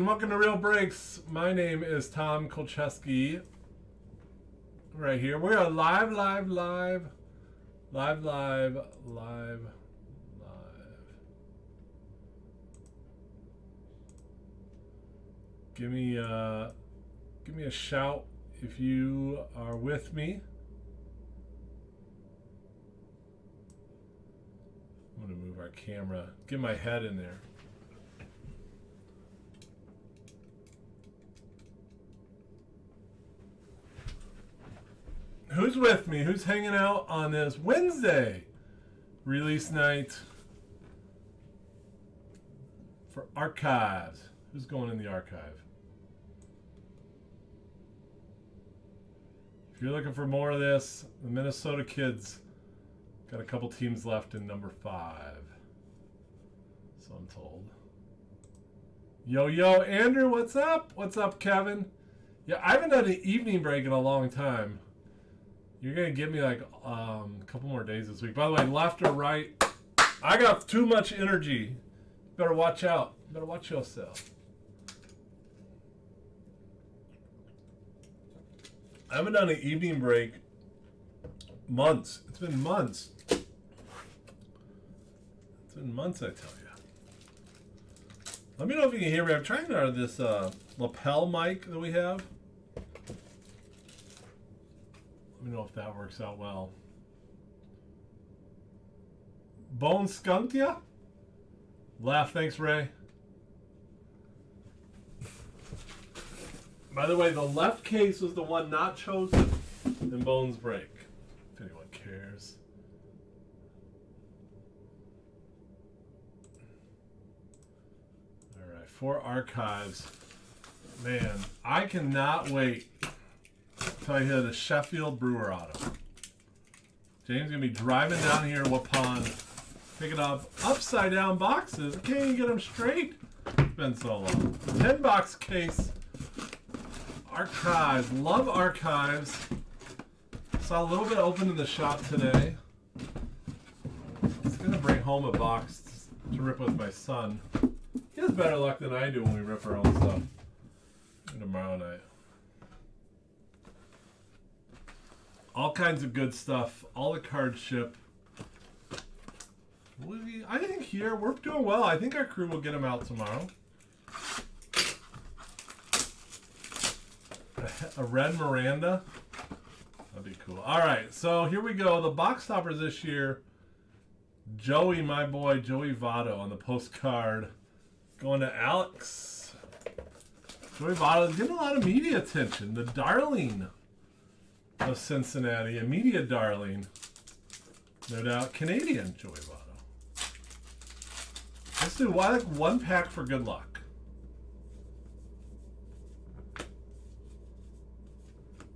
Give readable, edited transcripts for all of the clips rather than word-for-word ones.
welcome to Real Breaks. My name is Tom Kolcheski. Right here. We are live. Give me a shout if you are with me. I'm going to move our camera. Get my head in there. Who's with me? Who's hanging out on this Wednesday release night for archives? Who's going in the archive? If you're looking for more of this, the Minnesota kids got a couple teams left in number 5. So I'm told. Yo, Andrew, what's up? What's up, Kevin? Yeah, I haven't done an evening break in a long time. You're going to give me like a couple more days this week. By the way, left or right, I got too much energy. Better watch out. Better watch yourself. I haven't done an evening break months. It's been months. It's been months, I tell you. Let me know if you can hear me. I'm trying out this lapel mic that we have. Let me know if that works out well. Bone skunked ya? Laugh, thanks, Ray. By the way, the left case was the one not chosen in Bones Break, if anyone cares. All right, for archives. Man, I cannot wait till I hit a Sheffield Brewer auto. James gonna be driving down here to Waupun, picking up upside down boxes. I can't even get them straight. It's been so long. 10-box case. Archives. Love archives. Saw a little bit open in the shop today. It's gonna bring home a box to rip with my son. He has better luck than I do when we rip our own stuff. Tomorrow night. All kinds of good stuff. All the cards ship. I think here we're doing well. I think our crew will get them out tomorrow. A red Miranda. That'd be cool. All right, so here we go. The box toppers this year. Joey, my boy, Joey Votto on the postcard. Going to Alex. Joey Votto is getting a lot of media attention. The darling of Cincinnati, a media darling. No doubt, Canadian Joey Votto. Let's do one pack for good luck.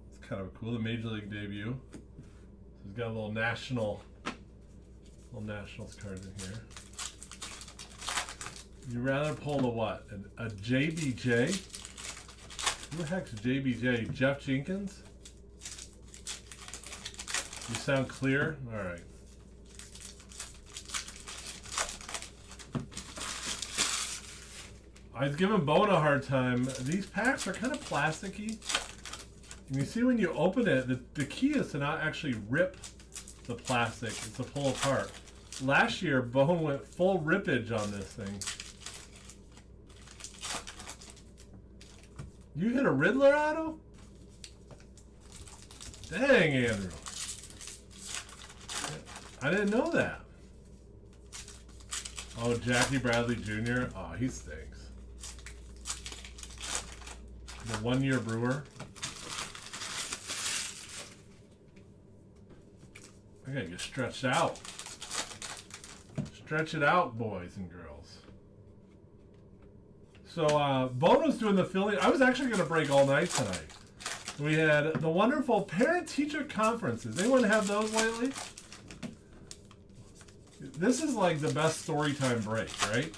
It's kind of cool, the Major League debut. So he's got a little Nationals card in here. You rather pull the what? A JBJ? Who the heck's JBJ? Jeff Jenkins? You sound clear? All right. I was giving Bone a hard time. These packs are kind of plasticky. And you see when you open it, the key is to not actually rip the plastic. It's to pull apart. Last year, Bone went full rippage on this thing. You hit a Riddler auto? Dang, Andrew. I didn't know that. Oh, Jackie Bradley Jr. Oh, he stinks. The 1-year Brewer. I gotta get stretched out. Stretch it out, boys and girls. So, Bono's doing the Philly. I was actually gonna break all night tonight. We had the wonderful parent-teacher conferences. Anyone have those lately? This is like the best story time break, right?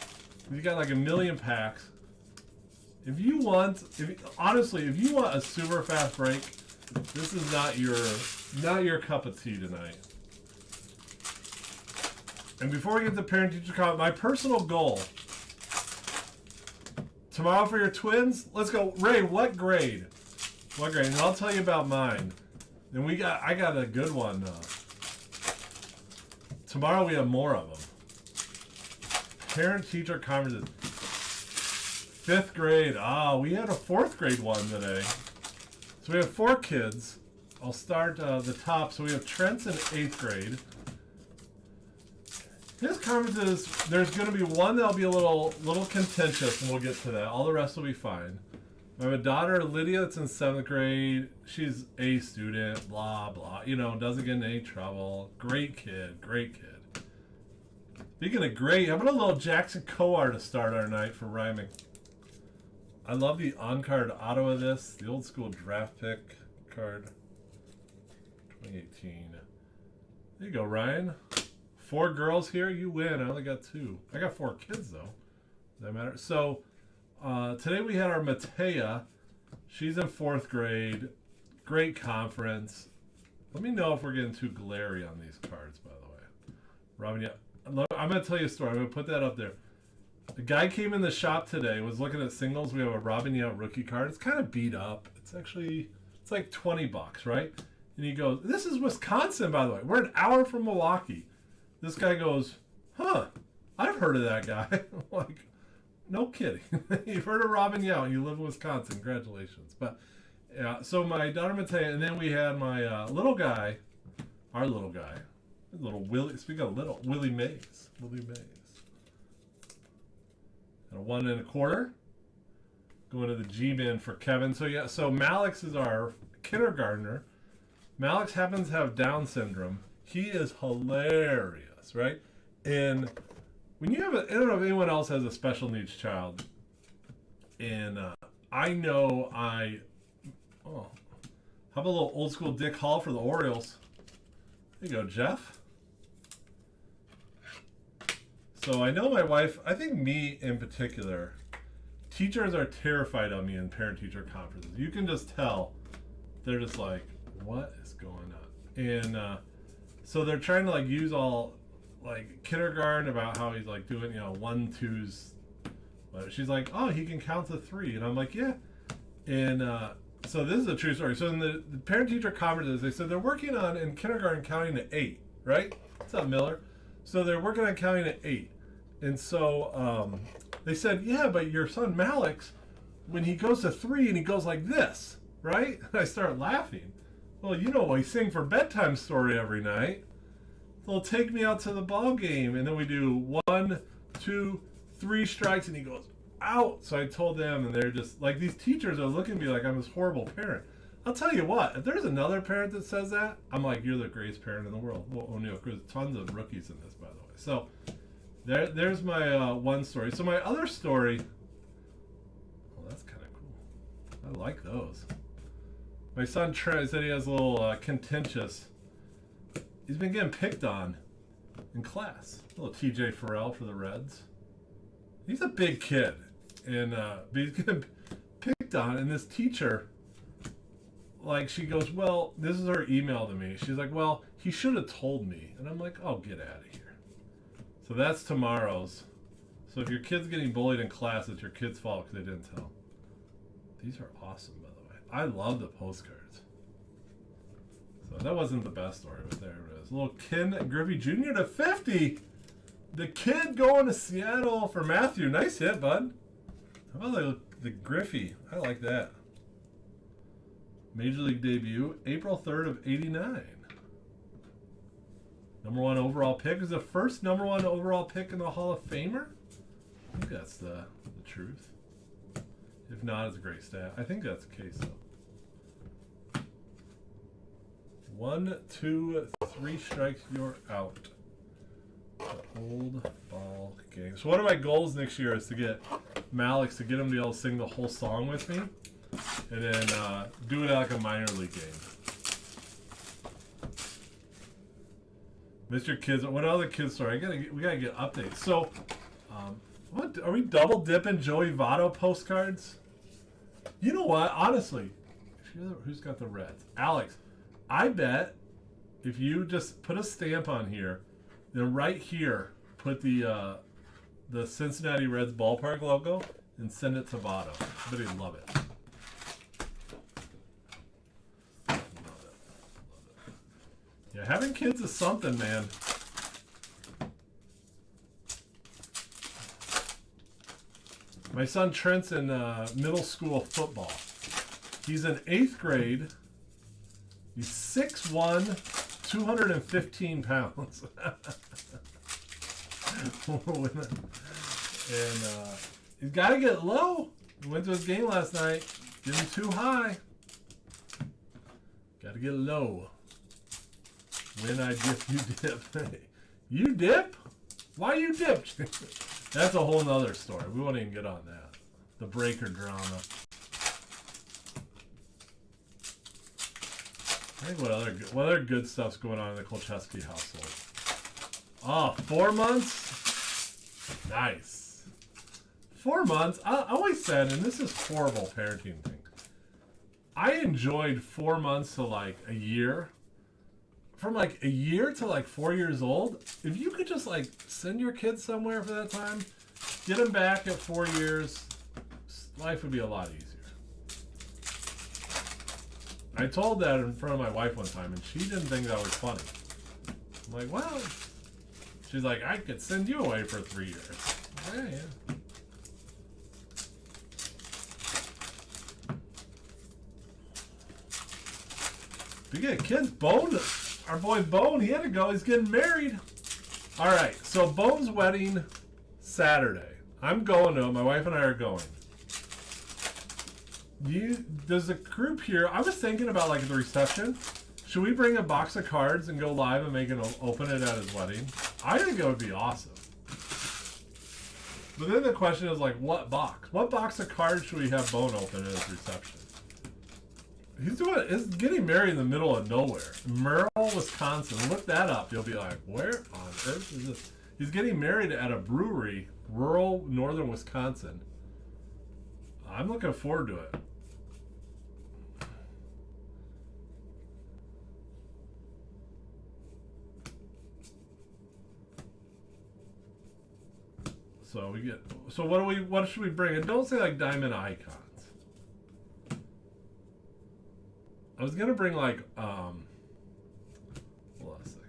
You got like 1 million packs. If you want a super fast break, this is not your cup of tea tonight. And before we get to parent-teacher conference, my personal goal tomorrow for your twins. Let's go. Ray, what grade? What grade? And I'll tell you about mine. And I got a good one. Tomorrow we have more of them. Parent-teacher conferences. 5th grade. We had a 4th grade one today. So we have 4 kids. I'll start the top. So we have Trent's in 8th grade. His conferences, there's going to be one that'll be a little contentious, and we'll get to that. All the rest will be fine. I have a daughter, Lydia, that's in 7th grade. She's a student, blah, blah. Doesn't get in any trouble. Great kid, great kid. Speaking of great, how about a little Jackson Coar to start our night for rhyming? I love the on-card auto of this, the old school draft pick card. 2018. There you go, Ryan. 4 girls here, you win. I only got 2. I got 4 kids, though. Does that matter? So, today we had our Matea. She's in 4th grade. Great conference. Let me know if we're getting too glary on these cards, by the way. Robin, yeah. I'm going to tell you a story. I'm going to put that up there. The guy came in the shop today, was looking at singles. We have a Robin Yount rookie card. It's kind of beat up. It's like $20, right? And he goes, this is Wisconsin, by the way. We're an hour from Milwaukee. This guy goes, I've heard of that guy. I'm like, no kidding. You've heard of Robin Yount. You live in Wisconsin. Congratulations. But, yeah, so my daughter Matea, and then we had my little guy, our little guy, little Willie, speaking of little, Willie Mays. Willie Mays. And a 1 1/4. Going to the G-Min for Kevin. So, yeah, so Malix is our kindergartner. Malix happens to have Down syndrome. He is hilarious, right? And when you have I don't know if anyone else has a special needs child. And I know how about a little old school Dick Hall for the Orioles? There you go, Jeff. So I know my wife, I think me in particular, teachers are terrified of me in parent-teacher conferences. You can just tell. They're just like, what is going on? And so they're trying to use all kindergarten about how he's doing 1, 2s. But she's like, oh, he can count to 3, and I'm like, yeah. And so this is a true story. So in the parent-teacher conferences, they said they're working on in kindergarten counting to 8, right? What's up, Miller? So they're working on counting to 8, and so they said, yeah, but your son Malix, when he goes to 3 and he goes like this, right? And I start laughing. Well, we sing for bedtime story every night. They'll take me out to the ball game, and then we do 1, 2, 3 strikes, and he goes out. So I told them, and they're just these teachers are looking at me like I'm this horrible parent. I'll tell you what, if there's another parent that says that, I'm like, you're the greatest parent in the world. Well, O'Neill, there's tons of rookies in this, by the way. So there's my one story. So my other story, that's kind of cool. I like those. My son Trent said he has a little contentious. He's been getting picked on in class. A little TJ Farrell for the Reds. He's a big kid, and but he's getting picked on. And this teacher, she goes, well, this is her email to me. She's like, well, he should have told me. And I'm like, oh, get out of here. So that's tomorrow's. So if your kid's getting bullied in class, it's your kid's fault because they didn't tell. These are awesome, by the way. I love the postcards. So that wasn't the best story, but there it is. Little Ken Griffey Jr. to 50. The kid going to Seattle for Matthew. Nice hit, bud. How about the Griffey? I like that. Major League debut, April 3rd of 89. Number 1 overall pick. Is the first number 1 overall pick in the Hall of Famer? I think that's the truth. If not, it's a great stat. I think that's the case, though. 1, 2, 3 strikes, you're out. The old ball game. So one of my goals next year is to get Malix to get him to be able to sing the whole song with me, and then do it like a minor league game. Mr. Kids, what other kids story? We gotta get updates. So, what are we double dipping Joey Votto postcards? You know what? Honestly, who's got the Reds? Alex, I bet if you just put a stamp on here, then right here put the Cincinnati Reds ballpark logo, and send it to Votto. I bet he'd love it. Love it. Yeah, having kids is something, man. My son Trent's in middle school football. He's in 8th grade. He's 6'1", 215 pounds. And he's got to get low. He went to his game last night. Getting too high. Got to get low. When I dip, you dip. You dip? Why you dip? That's a whole nother story. We won't even get on that. The breaker drama. I think what other good stuff's going on in the Kolcheski household? Oh, 4 months? Nice. 4 months? I always said, and this is horrible parenting thing, I enjoyed 4 months to like a year. From like a year to like 4 years old, if you could just like send your kids somewhere for that time, get them back at 4 years, life would be a lot easier. I told that in front of my wife one time, and she didn't think that was funny. I'm like, well, she's like, I could send you away for 3 years. Yeah. If you get kids, Bone, our boy Bone, he had to go. He's getting married. All right, so Bone's wedding Saturday. I'm going to it. My wife and I are going. There's a group here. I was thinking about like the reception. Should we bring a box of cards and go live and make him open it at his wedding? I think it would be awesome. But then the question is like, what box? What box of cards should we have Bone open at his reception? He's getting married in the middle of nowhere. Merle, Wisconsin. Look that up. You'll be like, where on earth is this? He's getting married at a brewery, rural northern Wisconsin. I'm looking forward to it. So what should we bring? And don't say like diamond icons. I was gonna bring like hold on a second.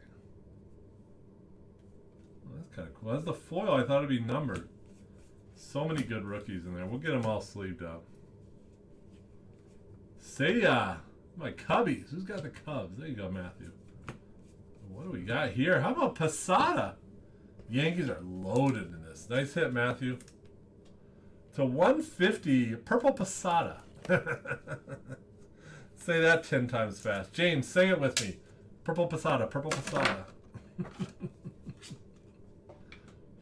Well, that's kind of cool. That's the foil. I thought it'd be numbered. So many good rookies in there. We'll get them all sleeved up. See ya, my Cubbies. Who's got the Cubs? There you go, Matthew. What do we got here? How about Posada? Yankees are loaded in this. Nice hit, Matthew. To 150, purple Posada. Say that 10 times fast. James, say it with me. Purple Posada, purple Posada.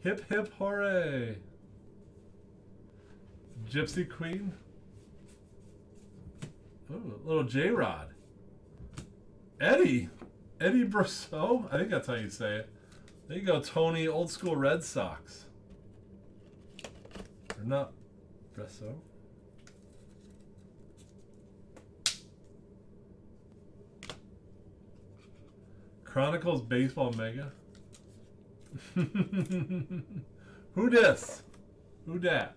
Hip, hip, hooray. Gypsy Queen. Oh, a little J-Rod. Eddie Brosseau. I think that's how you say it. There you go, Tony. Old school Red Sox. Or not Brosseau. Chronicles Baseball Mega. Who dis? Who dat?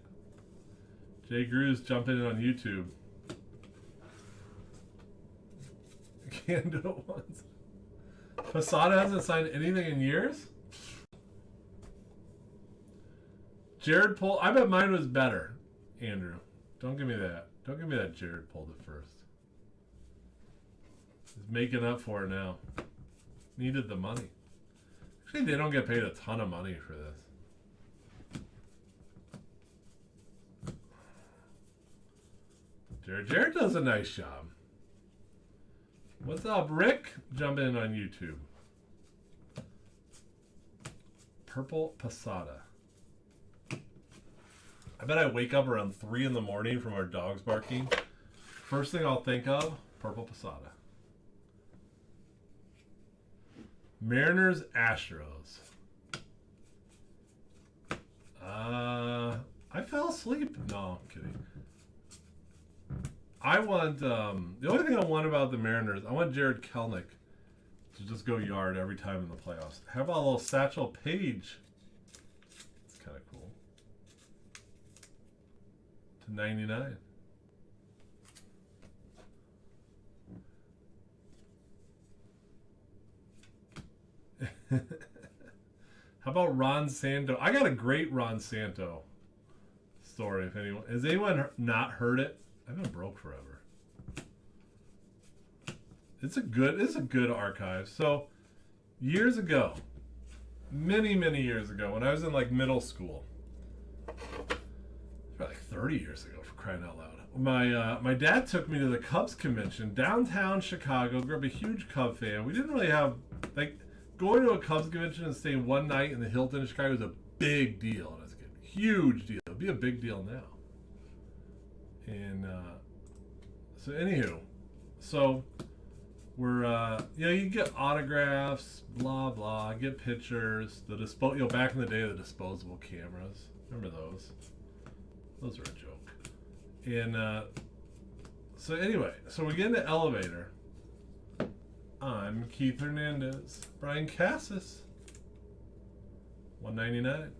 Jay Grew's jumping in on YouTube. Can't do it once. Posada hasn't signed anything in years? Jared pulled. I bet mine was better, Andrew. Don't give me that. Don't give me that Jared pulled it first. He's making up for it now. Needed the money. Actually, they don't get paid a ton of money for this. Jared does a nice job. What's up, Rick? Jump in on YouTube. Purple Posada. I bet I wake up around 3 in the morning from our dogs barking. First thing I'll think of, purple Posada. Mariners, Astros. I fell asleep. No, I'm kidding. I want, the only thing I want about the Mariners, I want Jared Kelenic to just go yard every time in the playoffs. How about a little Satchel Paige? It's kind of cool. /99. How about Ron Santo? I got a great Ron Santo story. If anyone has anyone not heard it, I've been broke forever. It's a good archive. So years ago, many years ago, when I was in like middle school, probably like 30 years ago, for crying out loud. My dad took me to the Cubs convention downtown Chicago. Grew up a huge Cub fan. We didn't really have like. Going to a Cubs convention and staying one night in the Hilton in Chicago was a big deal. And I was a kid. Huge deal. It'd be a big deal now. And so anywho, so we're you get autographs, blah blah, get pictures. Back in the day, the disposable cameras. Remember those? Those were a joke. And so anyway, so we get in the elevator. I'm Keith Hernandez. Brian Cassis. $199.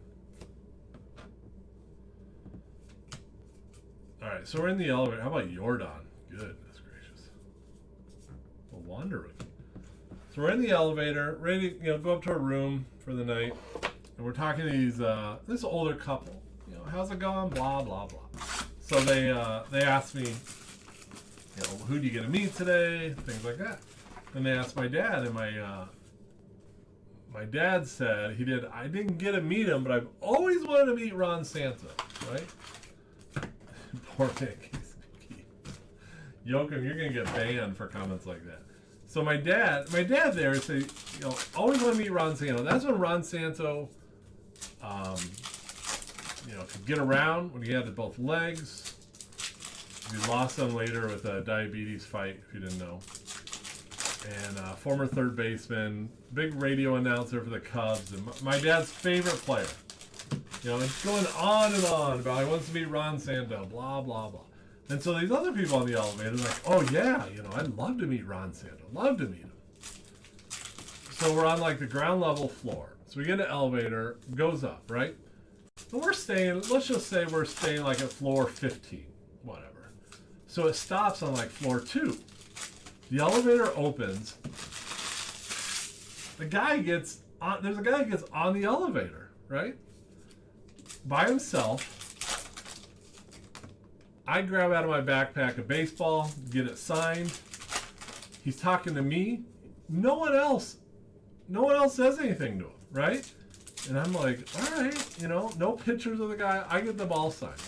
Alright, so we're in the elevator. How about Jordan? Goodness gracious. A Wander rookie. So we're in the elevator, ready to go up to our room for the night. And we're talking to this older couple. How's it going? Blah, blah, blah. So they asked me, who do you get to meet today? Things like that. And they asked my dad, and my dad said I didn't get to meet him, but I've always wanted to meet Ron Santo, right? Poor man, Joachim, you're gonna get banned for comments like that. So my dad there said, always want to meet Ron Santo. That's when Ron Santo, could get around, when he had both legs. We lost him later with a diabetes fight, if you didn't know. And former third baseman, big radio announcer for the Cubs, and my dad's favorite player. It's going on and on about he wants to meet Ron Santo, blah, blah, blah. And so these other people on the elevator are like, oh yeah, I'd love to meet Ron Santo, love to meet him. So we're on like the ground level floor. So we get an elevator, goes up, right? And let's just say we're staying like at floor 15, whatever. So it stops on like floor 2. The elevator opens. There's a guy who gets on the elevator, right? By himself. I grab out of my backpack a baseball, get it signed. He's talking to me. No one else says anything to him, right? And I'm like, all right, no pictures of the guy. I get the ball signed.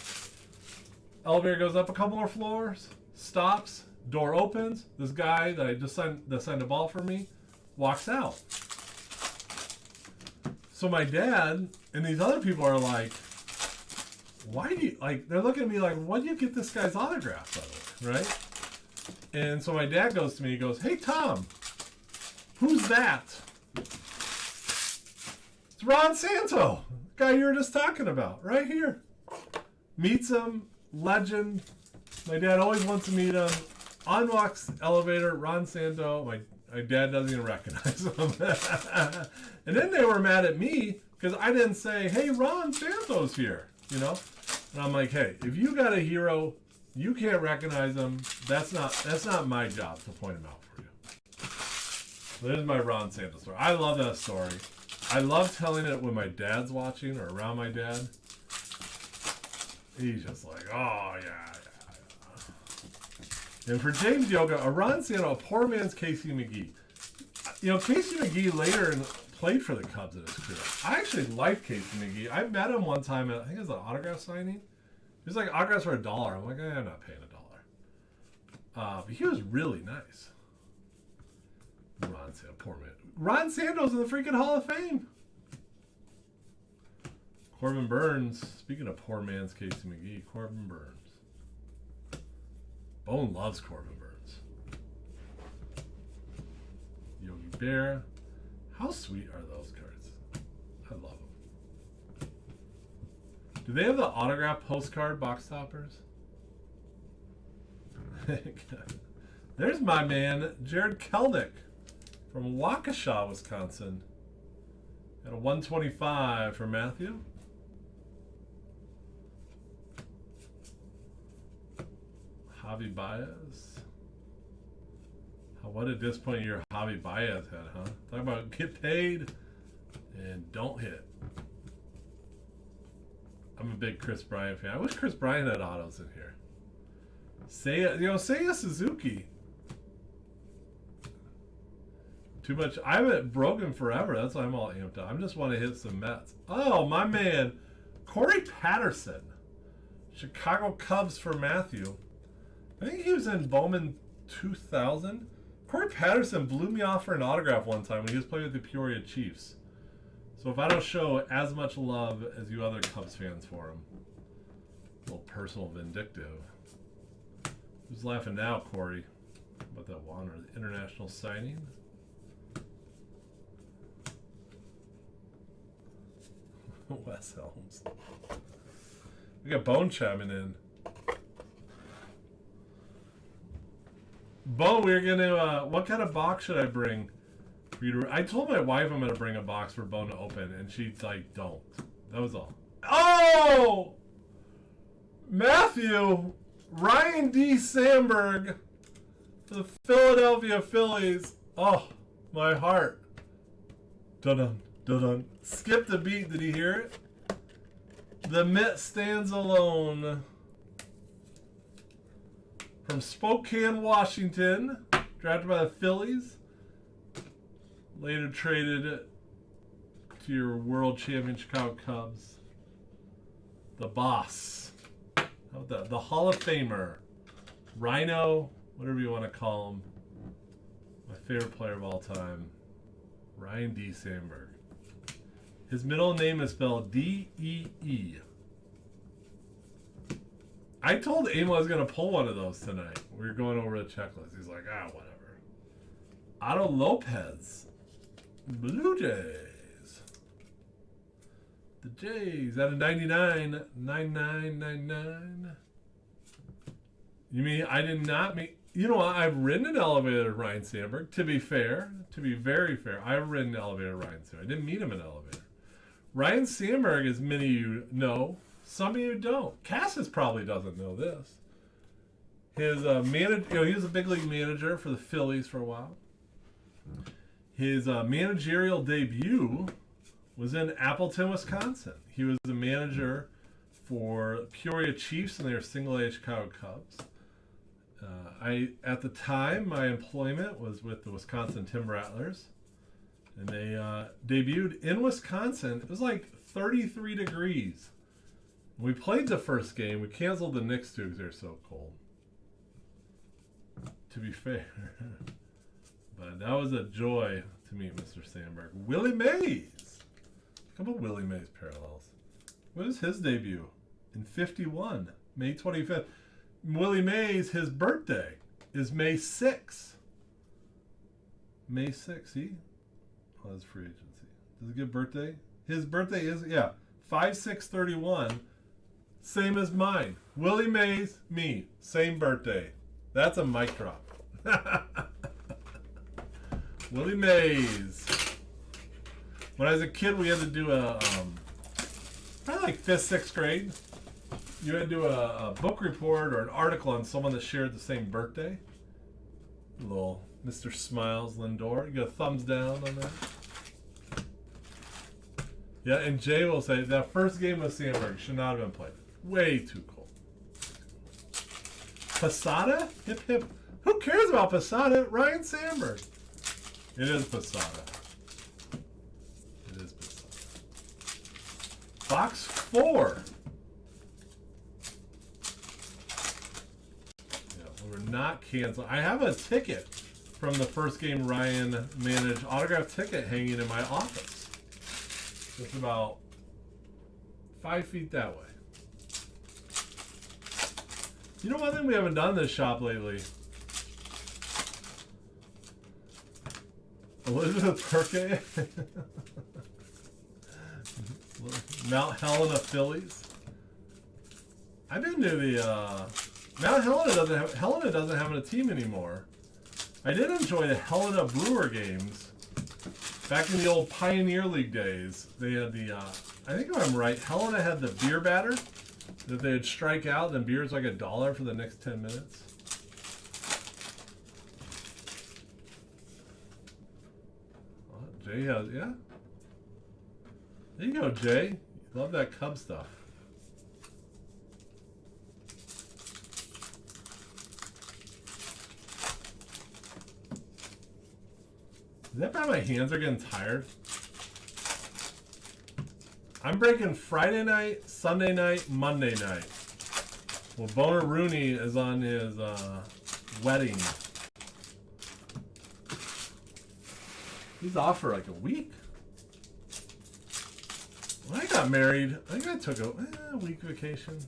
Elevator goes up a couple more floors, stops. Door opens. This guy that signed a ball for me walks out. So my dad and these other people are like, why do you, they're looking at me like, why do you get this guy's autograph, by the way, right? And so my dad goes to me, he goes, hey, Tom, who's that? It's Ron Santo, the guy you were just talking about, right here. Meets him, legend. My dad always wants to meet him. Unlocks elevator, Ron Santo. My dad doesn't even recognize him. And then they were mad at me because I didn't say, hey, Ron Santo's here, And I'm like, hey, if you got a hero, you can't recognize him. That's not my job to point him out for you. There's my Ron Santo story. I love that story. I love telling it when my dad's watching or around my dad. He's just like, oh, yeah. And for James Yoga, a Ron Santo, a poor man's Casey McGee. Casey McGee later played for the Cubs in his career. I actually liked Casey McGee. I met him one time at, I think it was an autograph signing. It was like autographs for $1. I'm like, I'm not paying $1. But he was really nice. Ron Santo, poor man. Ron Santo's in the freaking Hall of Fame. Corbin Burns, speaking of poor man's Casey McGee, Corbin Burns. Bone loves Corbin Burns. Yogi Bear. How sweet are those cards? I love them. Do they have the autograph postcard box toppers? There's my man, Jared Kelnick from Waukesha, Wisconsin. Got a 125 for Matthew. Javi Baez. What a disappointing year Javi Baez had, huh? Talk about get paid and don't hit. I'm a big Chris Bryant fan. I wish Chris Bryant had autos in here. Seiya Suzuki. Too much. I haven't broken forever. That's why I'm all amped up. I just want to hit some Mets. Oh, my man. Corey Patterson. Chicago Cubs for Matthew. I think he was in Bowman 2000. Corey Patterson blew me off for an autograph one time when he was playing with the Peoria Chiefs. So if I don't show as much love as you other Cubs fans for him, a little personal vindictive. Who's laughing now, Corey? About that one or the international signing? Wes Helms. We got Bone chiming in. Bone, we're gonna. What kind of box should I bring? For you to, I told my wife I'm gonna bring a box for Bone to open, and she's like, "Don't." That was all. Oh, Matthew, Ryan D Sandberg, for the Philadelphia Phillies. Oh, my heart. Dun dun dun. Skip the beat. Did he hear it? The Met stands alone. From Spokane, Washington, drafted by the Phillies. Later traded to your world champion Chicago Cubs. The boss. How about that? The Hall of Famer. Rhino, whatever you want to call him. My favorite player of all time. Ryan D. Sandberg. His middle name is spelled D-E-E. I told Amo I was going to pull one of those tonight. We were going over the checklist. He's like, whatever. Otto Lopez. Blue Jays. The Jays out of 99. 9999. You mean I did not mean... You know what? I've ridden an elevator, Ryan Sandberg. To be fair, to be very fair, I've ridden an elevator, Ryan Sandberg. I didn't meet him in an elevator. Ryan Sandberg, as many of you know, some of you don't. Cassis probably doesn't know this. His manager, he was a big league manager for the Phillies for a while. His managerial debut was in Appleton, Wisconsin. He was the manager for Peoria Chiefs and their single-A Chicago Cubs. At the time, my employment was with the Wisconsin Timber Rattlers, and they debuted in Wisconsin. It was like 33 degrees. We played the first game. We canceled the Knicks too because they're so cold. To be fair. But that was a joy to meet Mr. Sandberg. Willie Mays. A couple Willie Mays parallels. What is his debut? In 51. May 25th. Willie Mays, his birthday is May 6th. May 6th, see? Oh, that's free agency. Does it give birthday? His birthday is, 5/6/31. Same as mine. Willie Mays, me. Same birthday. That's a mic drop. Willie Mays. When I was a kid, we had to do probably like 5th, 6th grade. You had to do a book report or an article on someone that shared the same birthday. A little Mr. Smiles Lindor. You got a thumbs down on that? Yeah, and Jay will say that first game with Sandberg should not have been played. Way too cold. Posada? Hip hip. Who cares about Posada? Ryan Sandberg. It is Posada. It is Posada. Box 4. We're not canceled. I have a ticket from the first game Ryan managed, autographed ticket hanging in my office. It's about 5 feet that way. You know one thing we haven't done in this shop lately? Elizabeth Perkay. Mount Helena Phillies. I've been to the Mount Helena doesn't have a team anymore. I did enjoy the Helena Brewer games. Back in the old Pioneer League days, they had the, I think if I'm right, Helena had the beer batter that they'd strike out, and beer's like $1 for the next 10 minutes. Jay has, yeah. There you go, Jay. Love that Cub stuff. Is that why my hands are getting tired? I'm breaking Friday night, Sunday night, Monday night. Well, Boner Rooney is on his wedding. He's off for like a week. When I got married, I think I took a week vacation.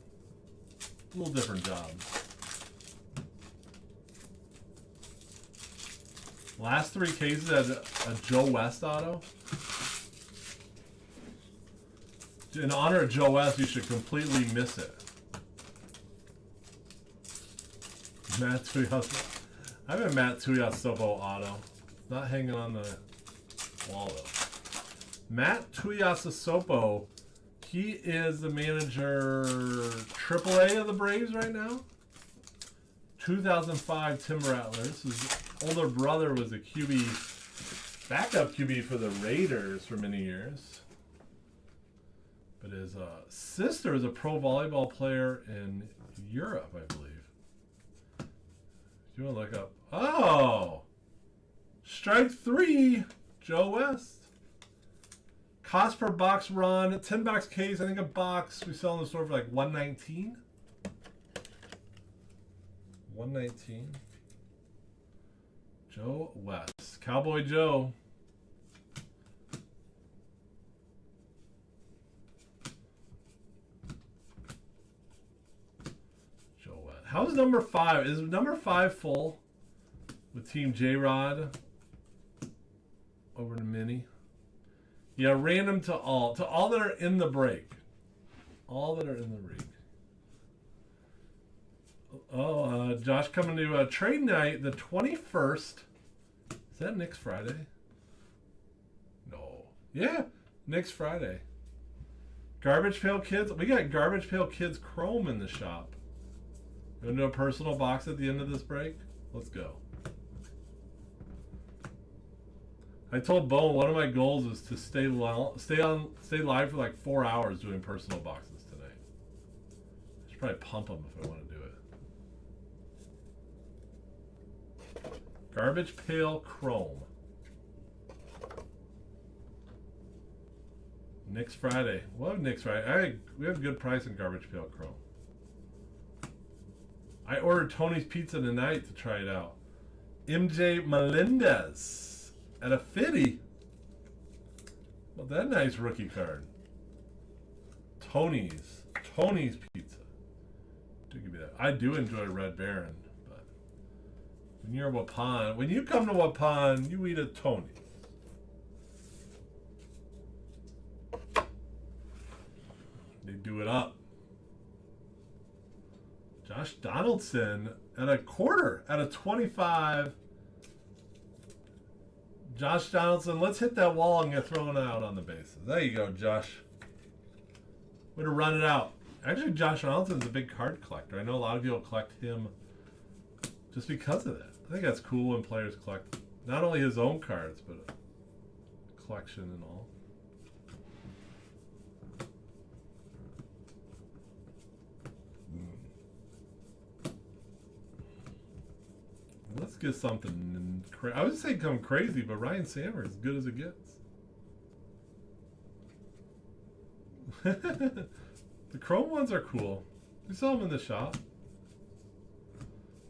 A little different job. Last 3 cases had a Joe West auto. In honor of Joe West, you should completely miss it. Matt Tuiasosopo. I have a Matt Tuiasosopo auto. Not hanging on the wall though. Matt Tuiasosopo, he is the manager AAA of the Braves right now. 2005 Tim Rattlers. His older brother was a QB, backup QB for the Raiders for many years. But his sister is a pro volleyball player in Europe, I believe. You want to look up? Oh! Strike 3, Joe West. Cost per box run, 10 box case, I think a box we sell in the store for like $119. $119. Joe West. Cowboy Joe. Joe West. How's number 5? Is number 5 full with Team J-Rod over to Mini? Yeah, random to all. To all that are in the break. All that are in the break. Oh, Josh coming to trade night the 21st. Is that next Friday? No. Yeah, next Friday. Garbage Pail Kids. We got Garbage Pail Kids Chrome in the shop. You want to do a personal box at the end of this break? Let's go. I told Bo one of my goals is to stay live for like 4 hours doing personal boxes tonight. I should probably pump them if I want to do it. Garbage Pail Chrome. Next Friday. We'll have next Friday. We have a good price in Garbage Pail Chrome. I ordered Tony's Pizza tonight to try it out. MJ Melendez. At a 50. Well, that nice rookie card. Tony's Pizza. Do give me that. I do enjoy Red Baron, but when you're Waupun, when you come to Waupun, you eat at Tony's. They do it up. Josh Donaldson at a quarter, at a 25. Josh Donaldson, let's hit that wall and get thrown out on the bases. There you go, Josh. Way to run it out. Actually, Josh Donaldson's a big card collector. I know a lot of people collect him just because of that. I think that's cool when players collect not only his own cards, but a collection and all. Let's get something. I would say come crazy, but Ryan Sandberg is as good as it gets. The chrome ones are cool. We sell them in the shop.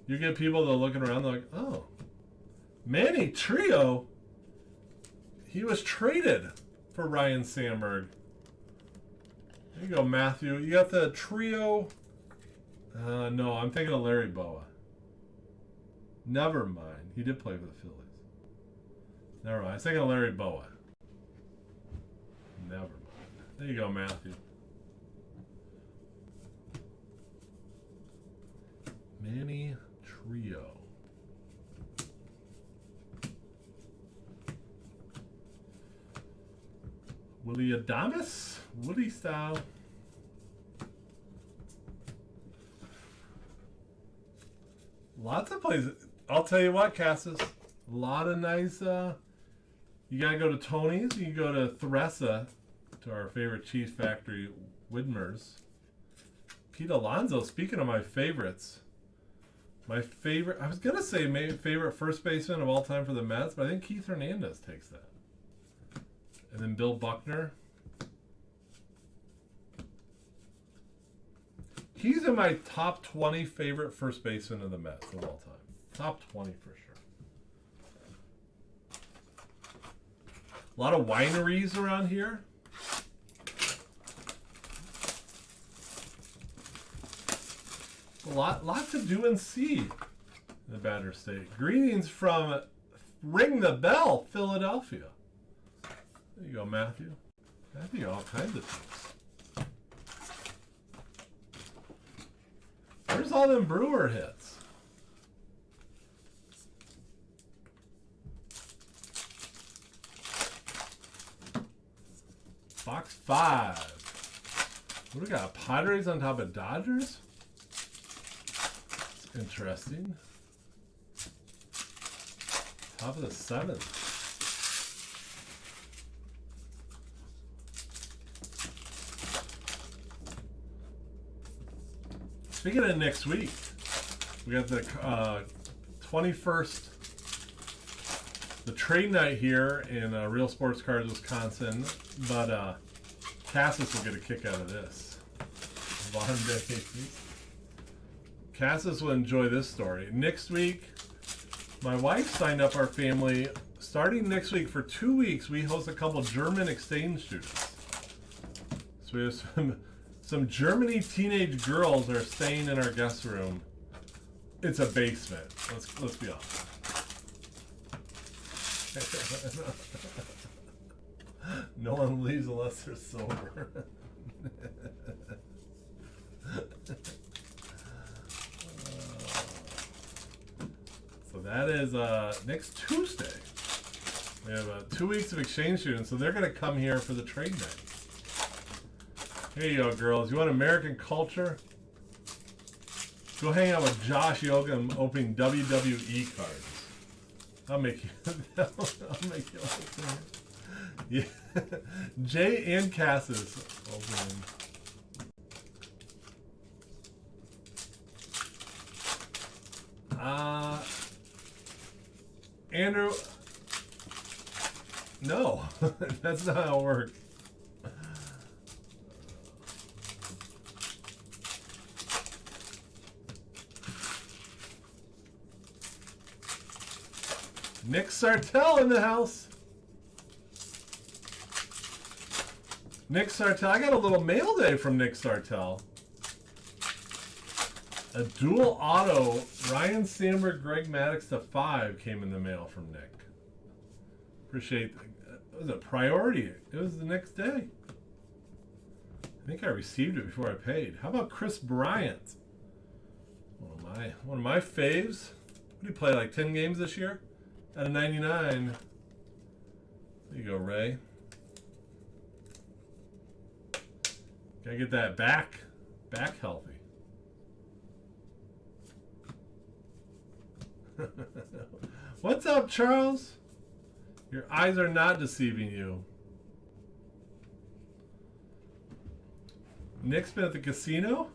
You get people that are looking around, they're like, oh, Manny Trio. He was traded for Ryan Sandberg. There you go, Matthew. You got the Trio. No, I'm thinking of Larry Boa. Never mind. He did play for the Phillies. Never mind. I was thinking of Larry Boa. Never mind. There you go, Matthew. Manny Trio. Willie Adames? Woody style. Lots of plays. I'll tell you what, Cassis. A lot of nice You gotta go to Tony's. You can go to Thressa, to our favorite cheese factory, Widmer's. Pete Alonso, speaking of my favorites. My favorite, I was going to say favorite first baseman of all time for the Mets, but I think Keith Hernandez takes that. And then Bill Buckner. He's in my top 20 favorite first baseman of the Mets of all time. Top 20 for sure. A lot of wineries around here. A lot to do and see in the Badger State. Greetings from Ring the Bell, Philadelphia. There you go, Matthew. Matthew, all kinds of things. Where's all them Brewer hits? Box 5. What do we got? Padres on top of Dodgers? Interesting. Top of the 7th. Speaking of next week, we got the 21st, the trade night here in Real Sports Cards, Wisconsin. But Cassis will get a kick out of this. Von Davies. Cassis will enjoy this story. Next week, my wife signed up our family. Starting next week for 2 weeks, we host a couple German exchange students. So we have some Germany teenage girls are staying in our guest room. It's a basement. Let's be honest. No one leaves unless they're sober. So that is next Tuesday. We have 2 weeks of exchange students, so they're going to come here for the trade night. Here you go, girls. You want American culture? Go hang out with Josh Yoakum opening WWE cards. I'll make you. I'll make you open it. Yeah. Jay and Cassis opening. Andrew, no, that's not how it works. Nick Sartell in the house. Nick Sartell, I got a little mail day from Nick Sartell. A dual auto, Ryan Sandberg, Greg Maddux to 5 came in the mail from Nick. Appreciate it. Was a priority. It was the next day. I think I received it before I paid. How about Chris Bryant? One of my faves. What did he play, like 10 games this year? Out of 99. There you go, Ray. Gotta get that back healthy. What's up, Charles? Your eyes are not deceiving you. Nick's been at the casino?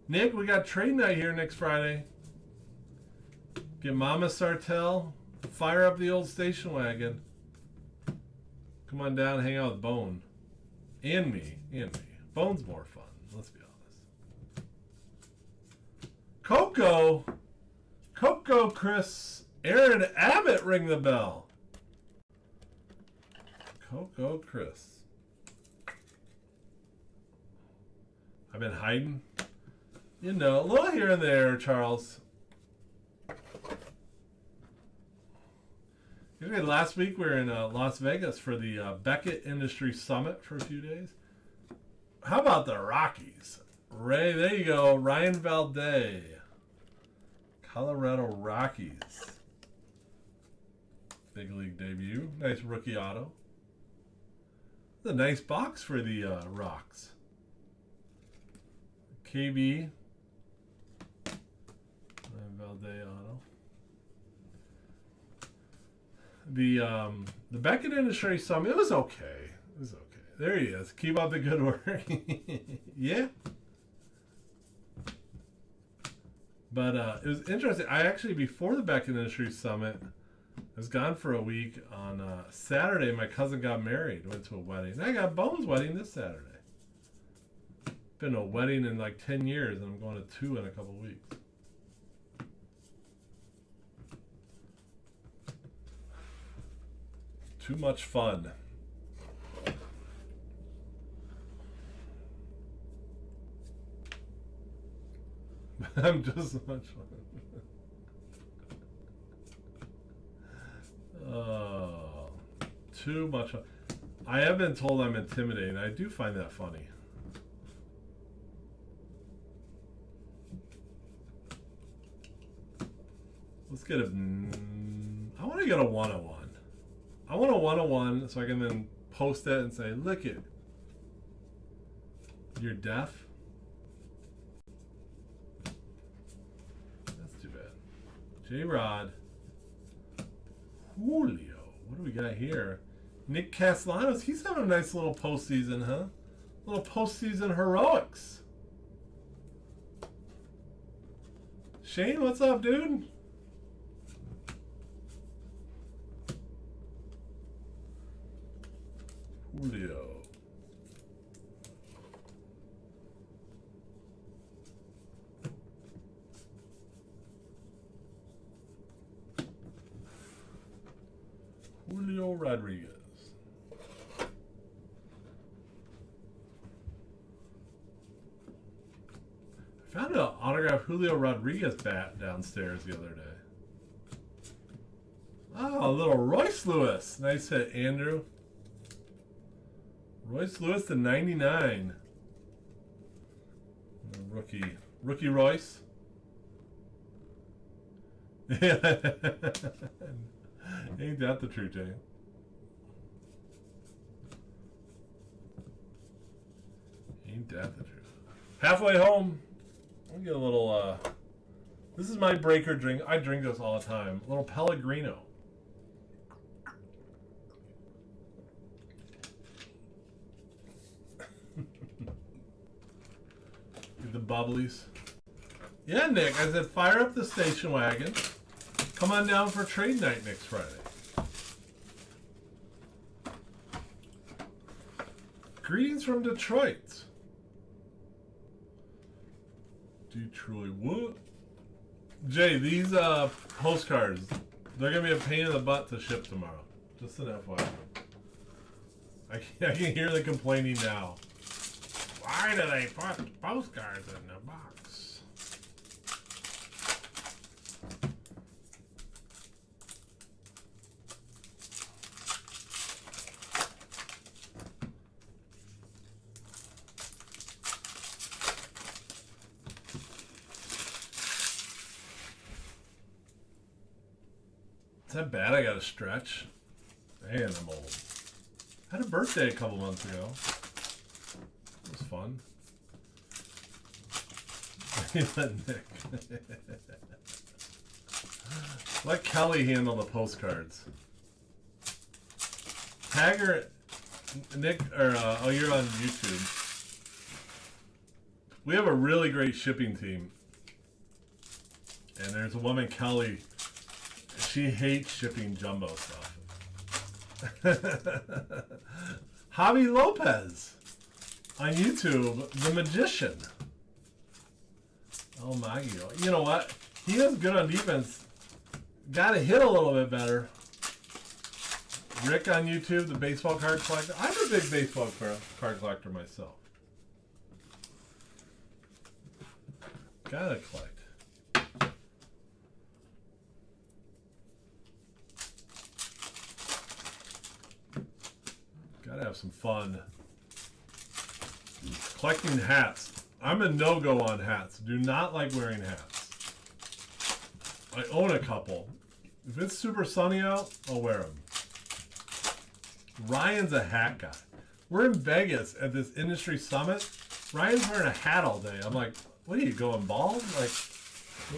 Nick, we got trade night here next Friday. Get Mama Sartell. Fire up the old station wagon. Come on down and hang out with Bone. And me. Bone's more fun. Let's be honest. Coco, Chris. Aaron Abbott, ring the bell. Coco, Chris. I've been hiding. You know, a little here and there, Charles. Last week we were in Las Vegas for the Beckett Industry Summit for a few days. How about the Rockies? Ray, there you go. Ryan Valdez. Colorado Rockies. Big league debut. Nice rookie auto. It's a nice box for the Rocks. KB. Ryan Valdez auto. The Beckett Industry Summit, it was okay. It was okay. There he is. Keep up the good work. Yeah. But it was interesting. I actually, before the Beckett Industry Summit, I was gone for a week. On Saturday, my cousin got married. Went to a wedding. And I got Bones' wedding this Saturday. Been a wedding in like 10 years, and I'm going to 2 in a couple weeks. Too much fun. I'm just so much fun. Oh, too much fun. I have been told I'm intimidating. I do find that funny. Let's get a... I want to get a 101. I want a 101 so I can then post it and say, look it. You're deaf? That's too bad. J-Rod. Julio. What do we got here? Nick Castellanos. He's having a nice little postseason, huh? Little postseason heroics. Shane, what's up, dude? Julio. Julio Rodriguez. I found an autographed Julio Rodriguez bat downstairs the other day. Oh, a little Royce Lewis. Nice hit, Andrew. Royce Lewis to 99. Rookie Royce. Ain't that the truth, Jay? Ain't that the truth? Halfway home. I'll get a little, this is my breaker drink. I drink this all the time. A little Pellegrino. The bubblies. Yeah, Nick, I said fire up the station wagon. Come on down for trade night next Friday. Greetings from Detroit. Detroit, what? Jay, these postcards, they're going to be a pain in the butt to ship tomorrow. Just an FYI. I can hear the complaining now. Why do they put postcards in the box? Is that bad? I gotta stretch. Man, I'm old. I had a birthday a couple months ago. It was fun. Let Nick. Let Kelly handle the postcards. Tagger, Nick, or oh, you're on YouTube. We have a really great shipping team, and there's a woman, Kelly. She hates shipping jumbo stuff. Javi Lopez on YouTube, the magician. Oh my God. You know what? He is good on defense. Got to hit a little bit better. Rick on YouTube, the baseball card collector. I'm a big baseball card collector myself. Gotta collect. Gotta have some fun. Collecting hats. I'm a no-go on hats. Do not like wearing hats. I own a couple. If it's super sunny out, I'll wear them. Ryan's a hat guy. We're in Vegas at this industry summit. Ryan's wearing a hat all day. I'm like, what are you, going bald? Like,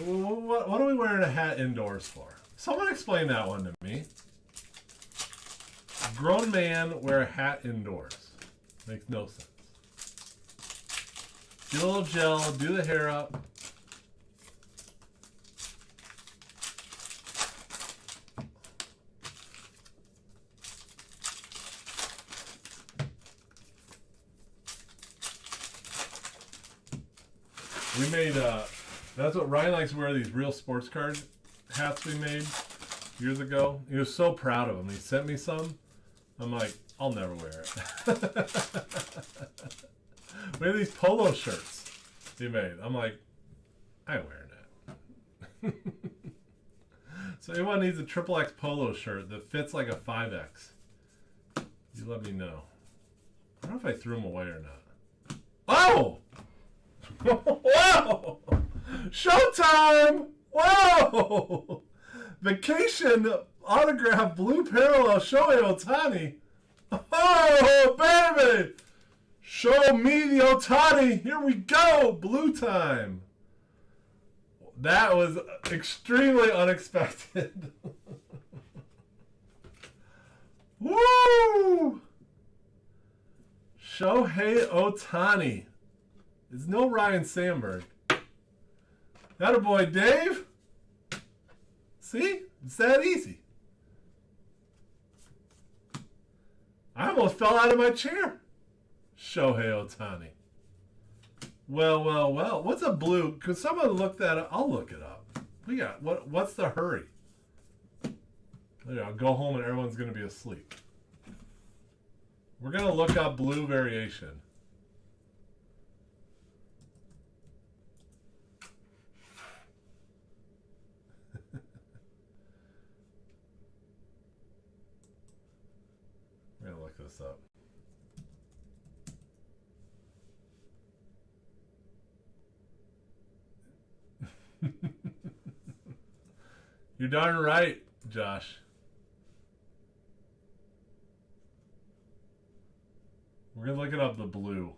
what are we wearing a hat indoors for? Someone explain that one to me. Grown man wear a hat indoors. Makes no sense. Get a little gel, do the hair up. We made, that's what Ryan likes to wear, these real sports card hats we made years ago. He was so proud of them. He sent me some. I'm like, I'll never wear it. We have these polo shirts he made. I'm like, I ain't wearing that. So anyone needs a XXX polo shirt that fits like a 5X, you let me know. I don't know if I threw them away or not. Oh! Whoa! Showtime! Whoa! Vacation autograph blue parallel Shohei Ohtani. Oh, baby! Show me the Ohtani. Here we go. Blue time. That was extremely unexpected. Woo! Shohei Ohtani. There's no Ryan Sandberg. That boy Dave. See? It's that easy. I almost fell out of my chair. Shohei Ohtani. Well, well, well. What's a blue? Could someone look that up? I'll look it up. We got what's the hurry? I'll go home and everyone's gonna be asleep. We're gonna look up blue variation. We're gonna look this up. You're darn right, Josh. We're gonna look it up the blue.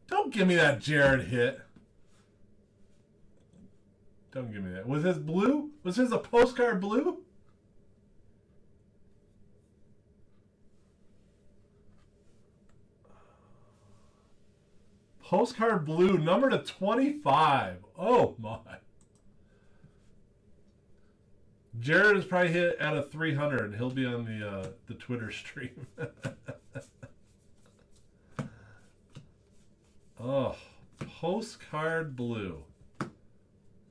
Don't give me that Jared hit. Don't give me that. Was his blue? Was his a postcard blue? Postcard blue, number to 25. Oh my. Jared is probably hit out of 300 and he'll be on the Twitter stream. Oh, postcard blue. Got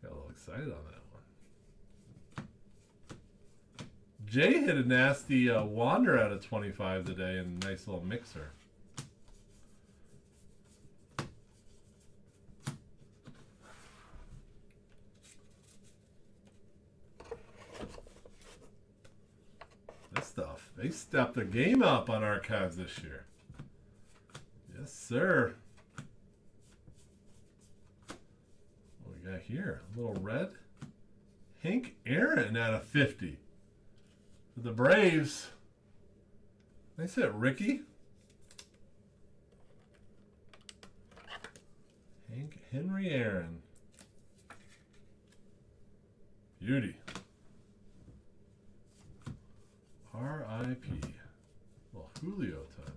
a little excited on that one. Jay hit a nasty wander out of 25 today and a nice little mixer. Stuff. They stepped their game up on archives this year. Yes, sir. What we got here? A little red. Hank Aaron out of 50. For the Braves. Nice hit, Ricky. Hank Henry Aaron. Beauty. R.I.P. Well, Julio time.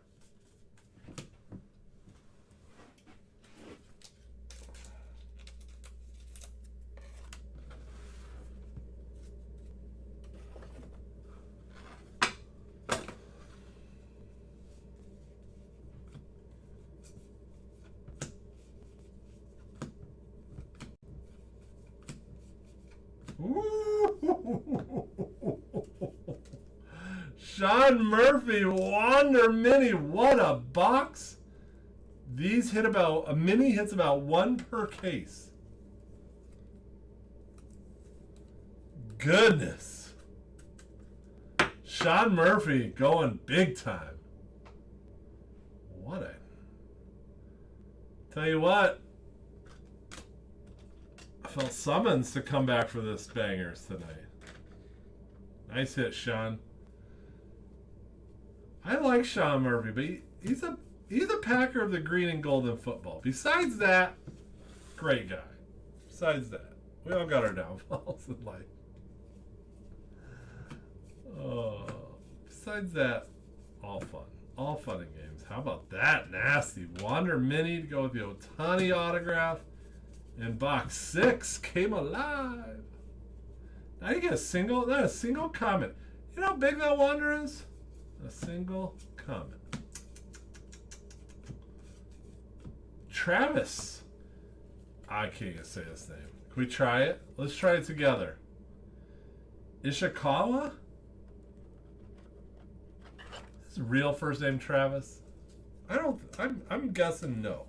Sean Murphy, Wander Mini, what a box. These hit about, a mini hits about one per case. Goodness. Sean Murphy going big time. What a, tell you what, I felt summons to come back for this bangers tonight. Nice hit, Sean. I like Sean Murphy, but he's a packer of the green and gold in football. Besides that, great guy. Besides that, we all got our downfalls in life. Oh, Besides that, all fun. All fun and games. How about that nasty Wander Mini to go with the Ohtani autograph? And box 6 came alive. Now you get a single, not a single comment. You know how big that Wander is? A single comment. Travis. I can't even say his name. Can we try it? Let's try it together. Ishikawa? Is his real first name Travis? I'm guessing no.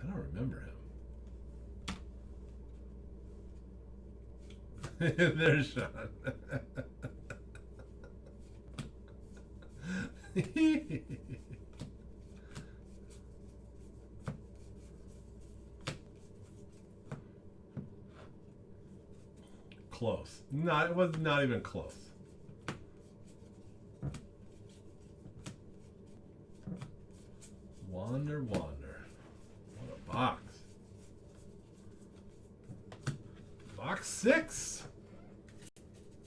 I don't remember him. There's Sean. Close. It was not even close. Wander. What a box. Box 6.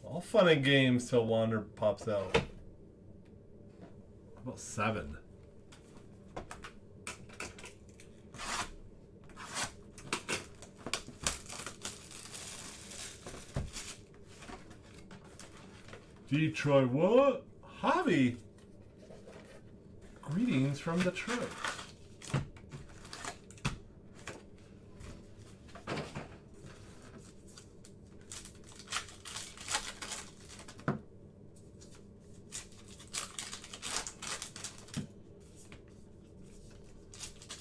All fun and games till Wander pops out. How about 7? Detroit, what? Javi. Greetings from Detroit.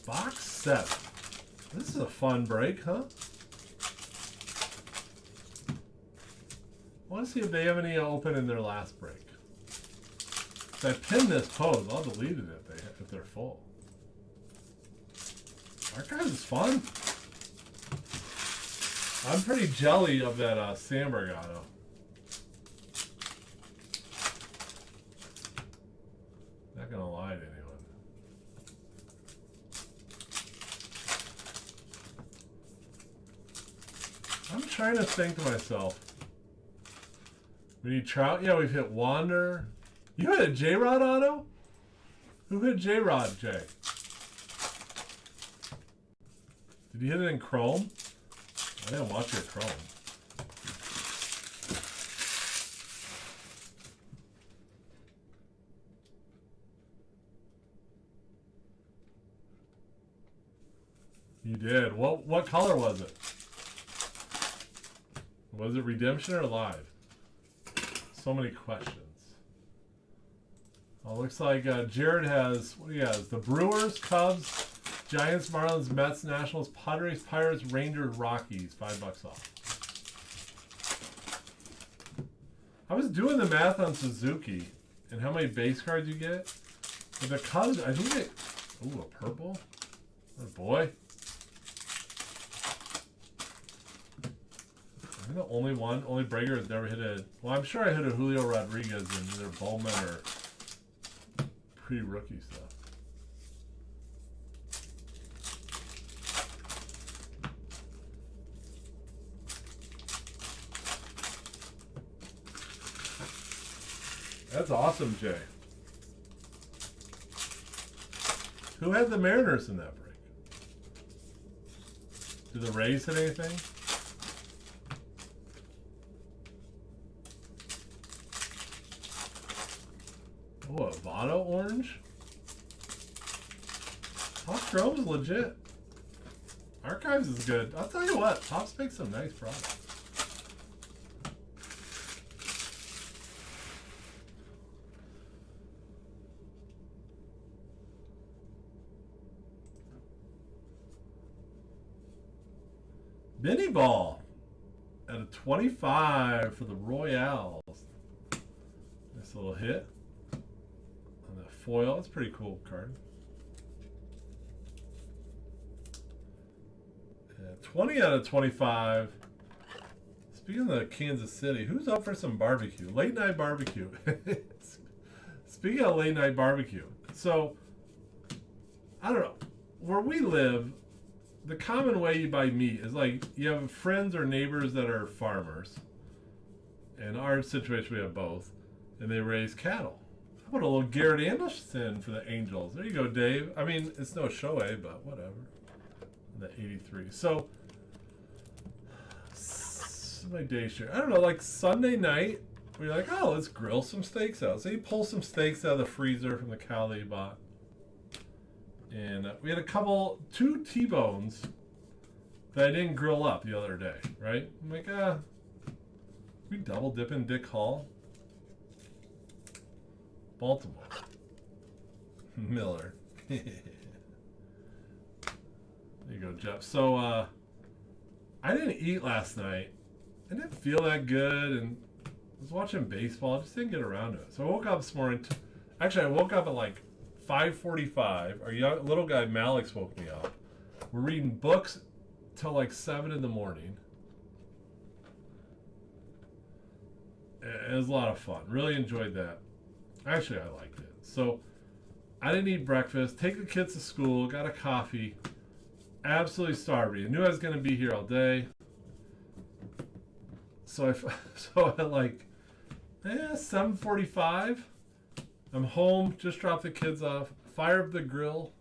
Box 7. This is a fun break, huh? I want to see if they have any open in their last break. If I pin this pose, I'll delete it if they're full. Archives is fun. I'm pretty jelly of that Sandberg auto. Not gonna lie to anyone. I'm trying to think to myself. We need Trout. Yeah, we've hit Wander. You hit a J-Rod auto? Who hit J-Rod, Jay? Did you hit it in Chrome? I didn't watch your Chrome. You did. What color was it? Was it Redemption or Live? So many questions. Oh, looks like Jared has, what do you have? The Brewers, Cubs, Giants, Marlins, Mets, Nationals, Padres, Pirates, Rangers, Rockies. $5 off. I was doing the math on Suzuki and how many base cards you get. With the Cubs, I think it. Ooh, a purple? Oh boy. I'm the only breaker that's never hit a. Well, I'm sure I hit a Julio Rodriguez in either Bowman or pre-rookie stuff. That's awesome, Jay. Who had the Mariners in that break? Did the Rays hit anything? Oh, a Votto orange? Top Chrome's legit. Archives is good. I'll tell you what, Topps makes some nice products. Mini ball at a 25 for the Royals. Nice little hit. On the foil, it's a pretty cool card. 20 out of 25. Speaking of Kansas City, who's up for some barbecue? Late night barbecue. Speaking of late night barbecue, so I don't know. Where we live, the common way you buy meat is like you have friends or neighbors that are farmers. In our situation, we have both, and they raise cattle. How about a little Garrett Anderson for the Angels? There you go, Dave. I mean, it's no Shohei, but whatever. The 83. So, my day share. I don't know, like Sunday night, we're like, oh, let's grill some steaks out. So you pull some steaks out of the freezer from the cow that you bought. And we had two T-bones that I didn't grill up the other day, right? I'm like, we double dipping Dick Hall? Baltimore. Miller. There you go, Jeff. So, I didn't eat last night. I didn't feel that good, and I was watching baseball. I just didn't get around to it. So I woke up this morning. Actually, I woke up at like 5:45. Our little guy, Malix, woke me up. We're reading books till like 7 in the morning. It was a lot of fun. Really enjoyed that. Actually, I liked it. So I didn't eat breakfast. Take the kids to school. Got a coffee. Absolutely starving. I knew I was going to be here all day. So at like 7:45, I'm home. Just dropped the kids off. Fired up the grill.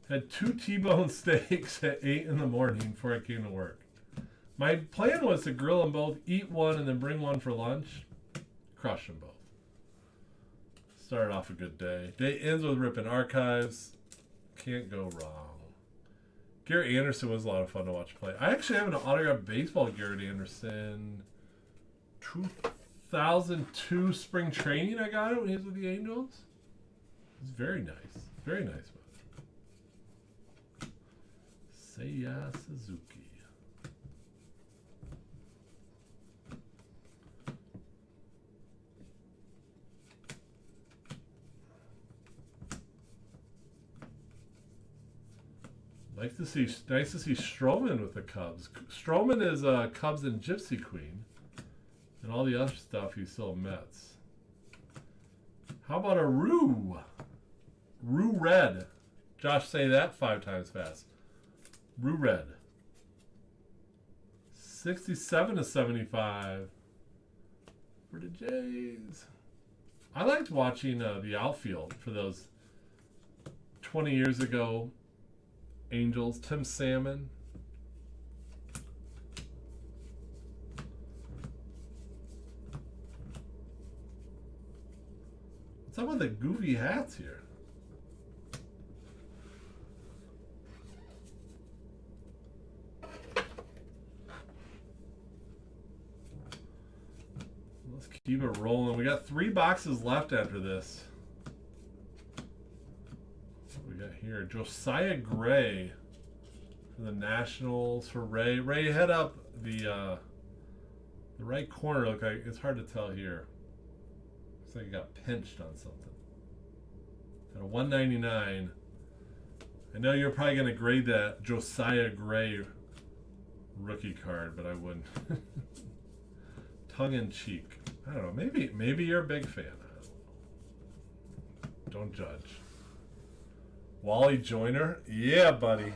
Had 2 T-bone steaks at 8 in the morning before I came to work. My plan was to grill them both, eat one, and then bring one for lunch. Crush them both. Started off a good day. Day ends with ripping archives. Can't go wrong. Garrett Anderson was a lot of fun to watch play. I actually have an autographed baseball Garrett Anderson 2002 spring training. I got it when he was with the Angels. It's very nice. Very nice one. Seiya Suzuki. Nice to see Stroman with the Cubs. Stroman is Cubs and Gypsy Queen, and all the other stuff he's still Mets. How about a Rue Red? Josh, say that 5 times fast. Rue Red. 67/75 for the Jays. I liked watching the outfield for those 20 years ago. Angels, Tim Salmon. What's up with the goofy hats here? Let's keep it rolling. We got 3 boxes left after this. Got here Josiah Gray for the Nationals for Ray. Ray, head up the right corner. Look, like it's hard to tell here. Looks like he got pinched on something. At a 199. I know you're probably gonna grade that Josiah Gray rookie card, but I wouldn't. Tongue in cheek. I don't know. Maybe you're a big fan. Don't judge. Wally Joyner? Yeah, buddy.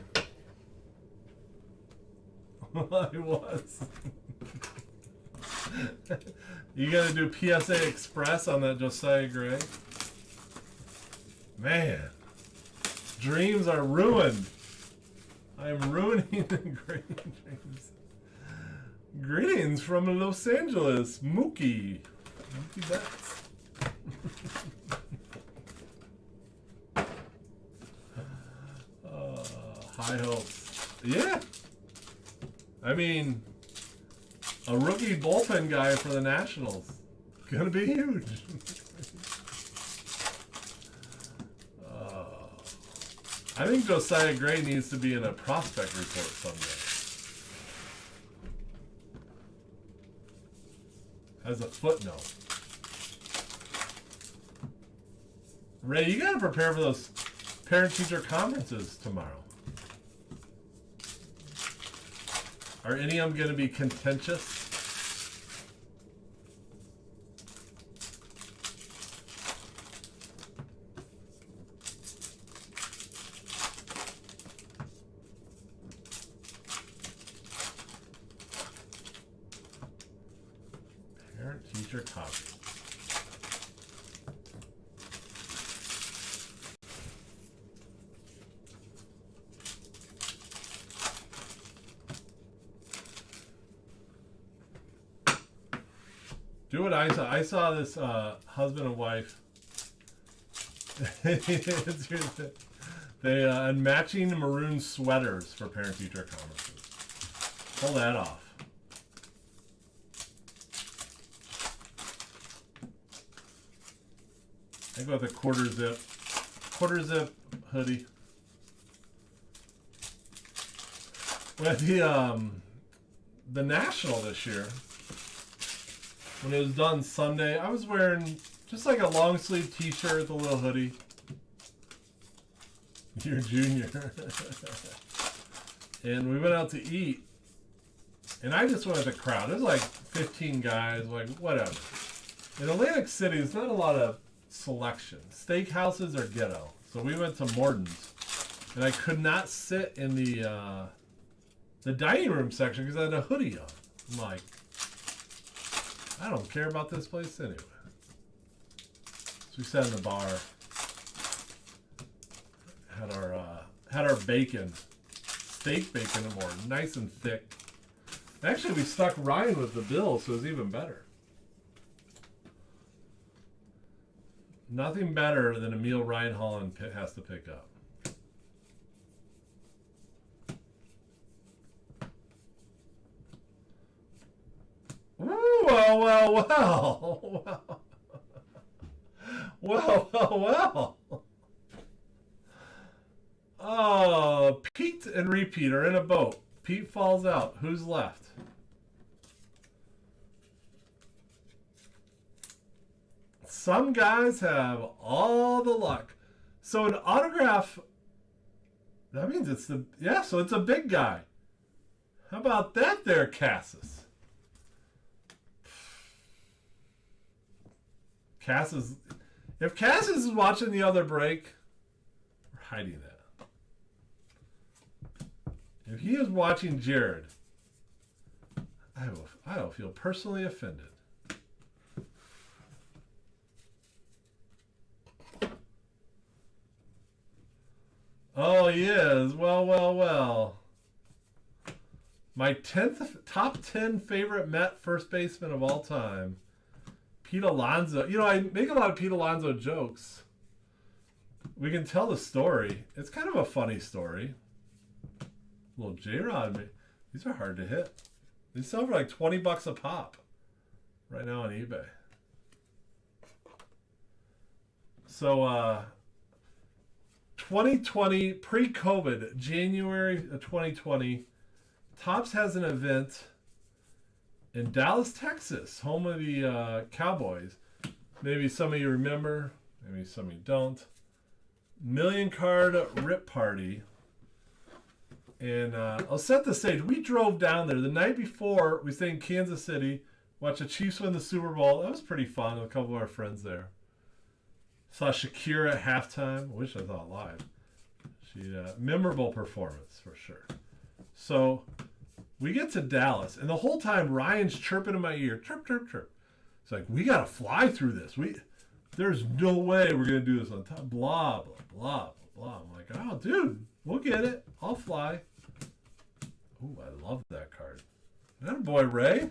I was. You gonna do PSA Express on that Josiah Gray? Man, dreams are ruined. I am ruining the great dreams. Greetings from Los Angeles, Mookie. Mookie Betts. High hopes. Yeah. I mean, a rookie bullpen guy for the Nationals. Gonna be huge. I think Josiah Gray needs to be in a prospect report someday. As a footnote. Ray, you gotta prepare for those parent-teacher conferences tomorrow. Are any of them going to be contentious? Teacher Coffee. Do what I saw. I saw this husband and wife. They matching maroon sweaters for parent-teacher conferences. Pull that off. I go with a quarter zip hoodie. With the National this year, when it was done Sunday, I was wearing just like a long sleeve t-shirt with a little hoodie. You're a junior. And we went out to eat. And I just went with the crowd. There's like 15 guys, like whatever. In Atlantic City, there's not a lot of selection. Steakhouses are ghetto. So we went to Morton's. And I could not sit in the dining room section because I had a hoodie on. I'm like, I don't care about this place anyway. So we sat in the bar, had our bacon, steak bacon and more, nice and thick. Actually, we stuck Ryan with the bill, so it was even better. Nothing better than a meal Ryan Holland has to pick up. Ooh, well. Oh, Pete and Repeat are in a boat. Pete falls out. Who's left? Some guys have all the luck. So an autograph, that means so it's a big guy. How about that there, Cassis? If Cassis is watching the other break, we're hiding that. If he is watching Jared, I will feel personally offended. Oh, he is. Well. My top 10 favorite Met first baseman of all time. Pete Alonso. You know, I make a lot of Pete Alonso jokes. We can tell the story. It's kind of a funny story. Little J-Rod. These are hard to hit. These sell for like $20 a pop right now on eBay. So, 2020, pre-COVID, January of 2020, Topps has an event in Dallas, Texas, home of the Cowboys. Maybe some of you remember, maybe some of you don't. Million card rip party. And I'll set the stage. We drove down there. The night before, we stayed in Kansas City, watched the Chiefs win the Super Bowl. That was pretty fun with a couple of our friends there. Saw Shakira at halftime. I wish I saw it live. She memorable performance for sure. So we get to Dallas, and the whole time Ryan's chirping in my ear, chirp, chirp, chirp. It's like, we gotta fly through this. There's no way we're gonna do this on time. Blah blah blah blah. I'm like, oh, dude, we'll get it. I'll fly. Ooh, I love that card. That boy Ray.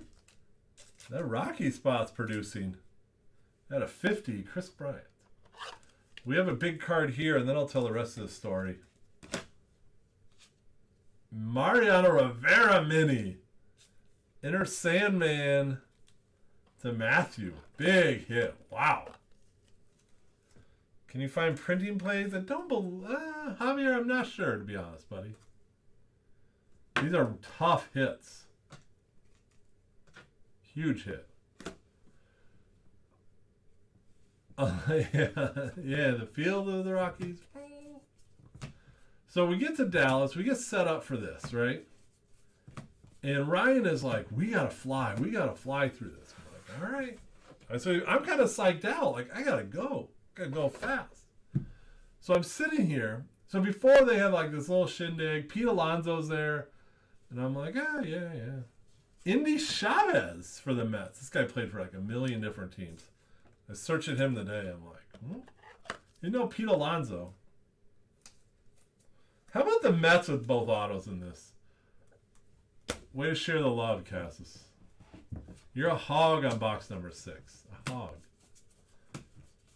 That Rocky spot's producing. At a 50, Chris Bryant. We have a big card here, and then I'll tell the rest of the story. Mariano Rivera mini. Inner Sandman to Matthew. Big hit. Wow. Can you find printing plays? I don't believe... Javier, I'm not sure, to be honest, buddy. These are tough hits. Huge hit. Yeah, the field of the Rockies. So we get to Dallas. We get set up for this, right? And Ryan is like, we got to fly. We got to fly through this. I'm like, all right. So I'm kind of psyched out. Like, I got to go. Got to go fast. So I'm sitting here. So before they had like this little shindig, Pete Alonso's there. And I'm like, yeah. Indy Chavez for the Mets. This guy played for like a million different teams. I was searching him today. I'm like, you know Pete Alonso. How about the Mets with both autos in this? Way to share the love, Cassis. You're a hog on box number 6. A hog.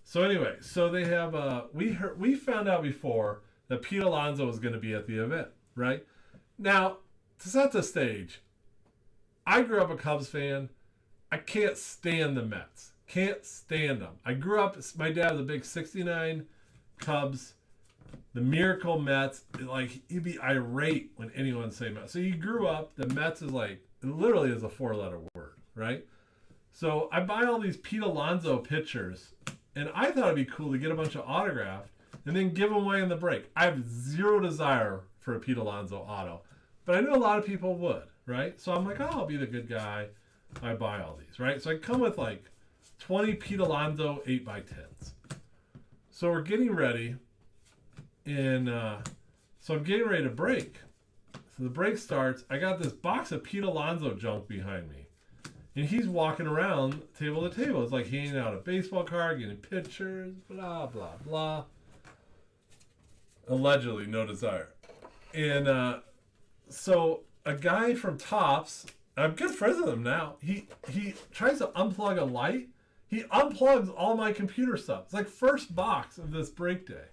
So anyway, so they have we found out before that Pete Alonso was going to be at the event, right? Now, to set the stage, I grew up a Cubs fan. I can't stand the Mets. Can't stand them. I grew up, my dad was a big 69 Cubs, the Miracle Mets. Like, he'd be irate when anyone say Mets. So you grew up, the Mets is like, it literally is a 4-letter word, right? So I buy all these Pete Alonso pictures, and I thought it'd be cool to get a bunch of autographed and then give them away in the break. I have zero desire for a Pete Alonso auto, but I knew a lot of people would, right? So I'm like, oh, I'll be the good guy. I buy all these, right? So I come with like 20 Pete Alonso 8x10s. So we're getting ready, and so I'm getting ready to break. So the break starts. I got this box of Pete Alonso junk behind me. And he's walking around table to table. It's like handing out a baseball card, getting pictures, blah, blah, blah. Allegedly, no desire. And so a guy from Topps, I'm good friends with him now. He tries to unplug a light. He unplugs all my computer stuff. It's like first box of this break day.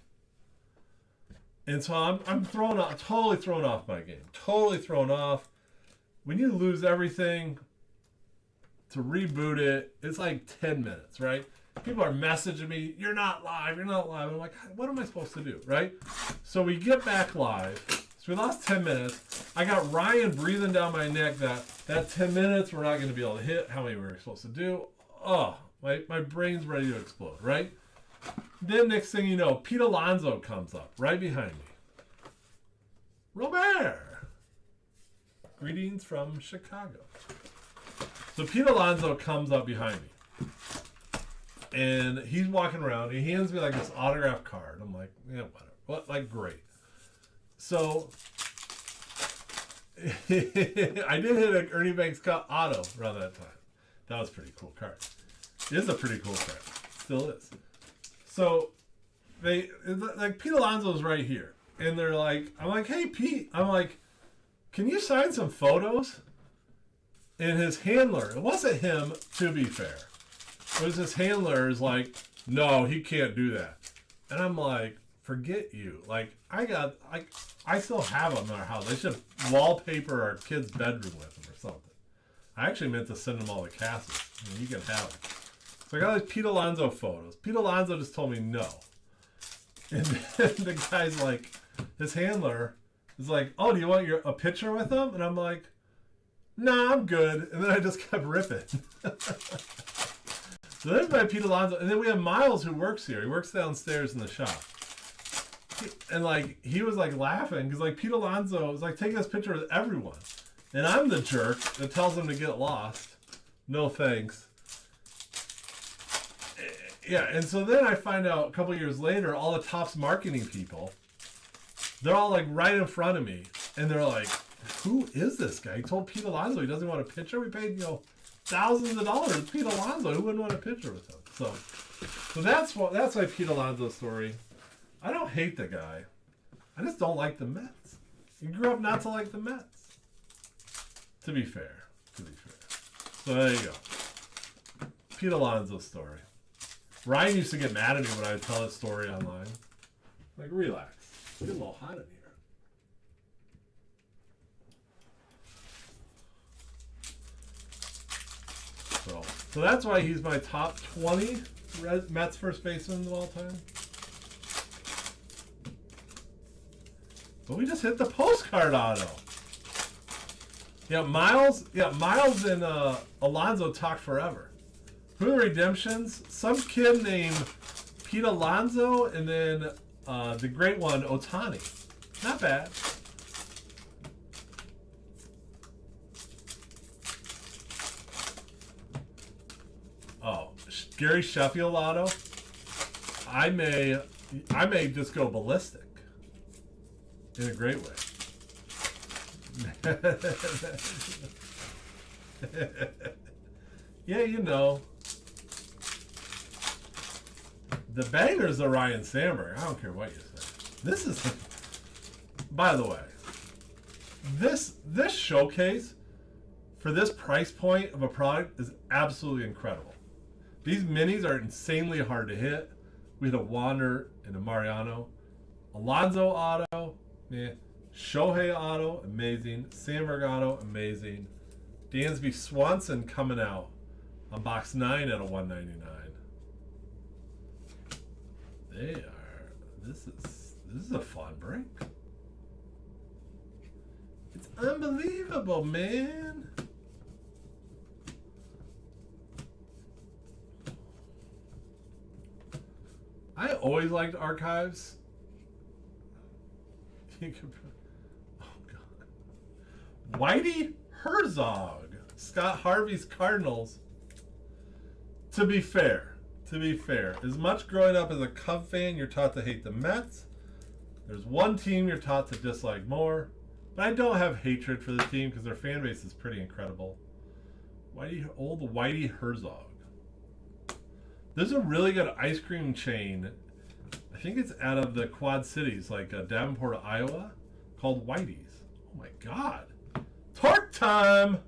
And so I'm totally thrown off my game. Totally thrown off. When you lose everything, to reboot it, it's like 10 minutes, right? People are messaging me, you're not live. I'm like, what am I supposed to do, right? So we get back live. So we lost 10 minutes. I got Ryan breathing down my neck that 10 minutes we're not going to be able to hit, how many we were supposed to do. Oh, my brain's ready to explode, right? Then next thing you know, Pete Alonso comes up right behind me. Robert! Greetings from Chicago. So Pete Alonso comes up behind me. And he's walking around. He hands me like this autograph card. I'm like, yeah, whatever. What? Like, great. So I did hit an Ernie Banks Cup auto around that time. That was a pretty cool card. It is a pretty cool card. Still is. So like Pete Alonso's right here. And they're like, I'm like, hey Pete. I'm like, can you sign some photos? And his handler, it wasn't him, to be fair. It was his handler is like, no, he can't do that. And I'm like, forget you. Like, I still have them in our house. I should wallpaper our kid's bedroom with them or something. I actually meant to send them all to Cassie. I mean, you can have them. So I got these Pete Alonso photos. Pete Alonso just told me no. And then the guy's like, his handler is like, oh, do you want a picture with them? And I'm like, nah, I'm good. And then I just kept ripping. So there's my Pete Alonso. And then we have Miles who works here. He works downstairs in the shop. And like, he was like laughing because like Pete Alonso was like taking this picture with everyone. And I'm the jerk that tells him to get lost. No thanks. Yeah, and so then I find out a couple years later, all the Topps marketing people, they're all like right in front of me. And they're like, who is this guy? He told Pete Alonso he doesn't want a picture. We paid, thousands of dollars. It's Pete Alonso. Who wouldn't want a picture with him? So that's my Pete Alonso story. I don't hate the guy. I just don't like the Mets. You grew up not to like the Mets. To be fair. So there you go. Pete Alonso's story. Ryan used to get mad at me when I would tell his story online. Like, relax. It's getting a little hot in here. So that's why he's my top 20 Mets first baseman of all time. But we just hit the postcard auto. Yeah, Miles and Alonso talked forever. Who are the redemptions? Some kid named Pete Alonso and then the great one, Ohtani. Not bad. Oh, Gary Sheffield auto. I may just go ballistic in a great way. Yeah, you know. The banger's the Ryan Sandberg. I don't care what you say. This is, by the way, this showcase for this price point of a product is absolutely incredible. These minis are insanely hard to hit. We had a Wander and a Mariano. Alonso auto, yeah. Shohei auto, amazing. Sandberg auto, amazing. Dansby Swanson coming out on box 9 at a $199. They are. This is a fun break. It's unbelievable, man. I always liked archives. Oh God. Whitey Herzog, Scott Harvey's Cardinals. To be fair, as much growing up as a Cub fan, you're taught to hate the Mets. There's one team you're taught to dislike more, but I don't have hatred for the team because their fan base is pretty incredible. Old Whitey Herzog. There's a really good ice cream chain. I think it's out of the Quad Cities, like Davenport, Iowa, called Whitey's. Oh my God. Torque time!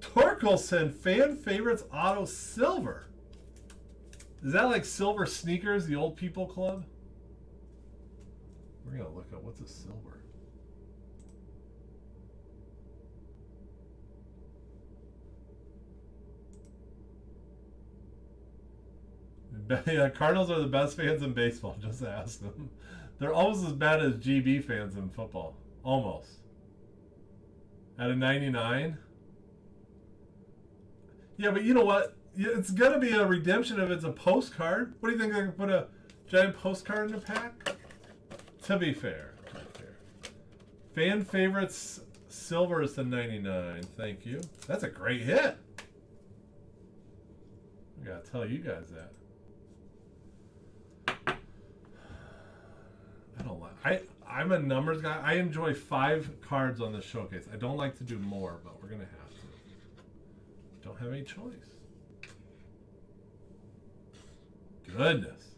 Torkelson Fan Favorites Auto Silver. Is that like Silver Sneakers, the Old People Club? We're going to look up what's a silver. Yeah, Cardinals are the best fans in baseball. Just ask them. They're almost as bad as GB fans in football. Almost. At a 99? Yeah, but you know what? It's going to be a redemption if it's a postcard. What do you think? They can put a giant postcard in the pack? To be fair. Fan favorites silver is the 99. Thank you. That's a great hit. I got to tell you guys that. I don't like. I'm a numbers guy. I enjoy 5 cards on the showcase. I don't like to do more, but we're gonna have to. Don't have any choice. Goodness.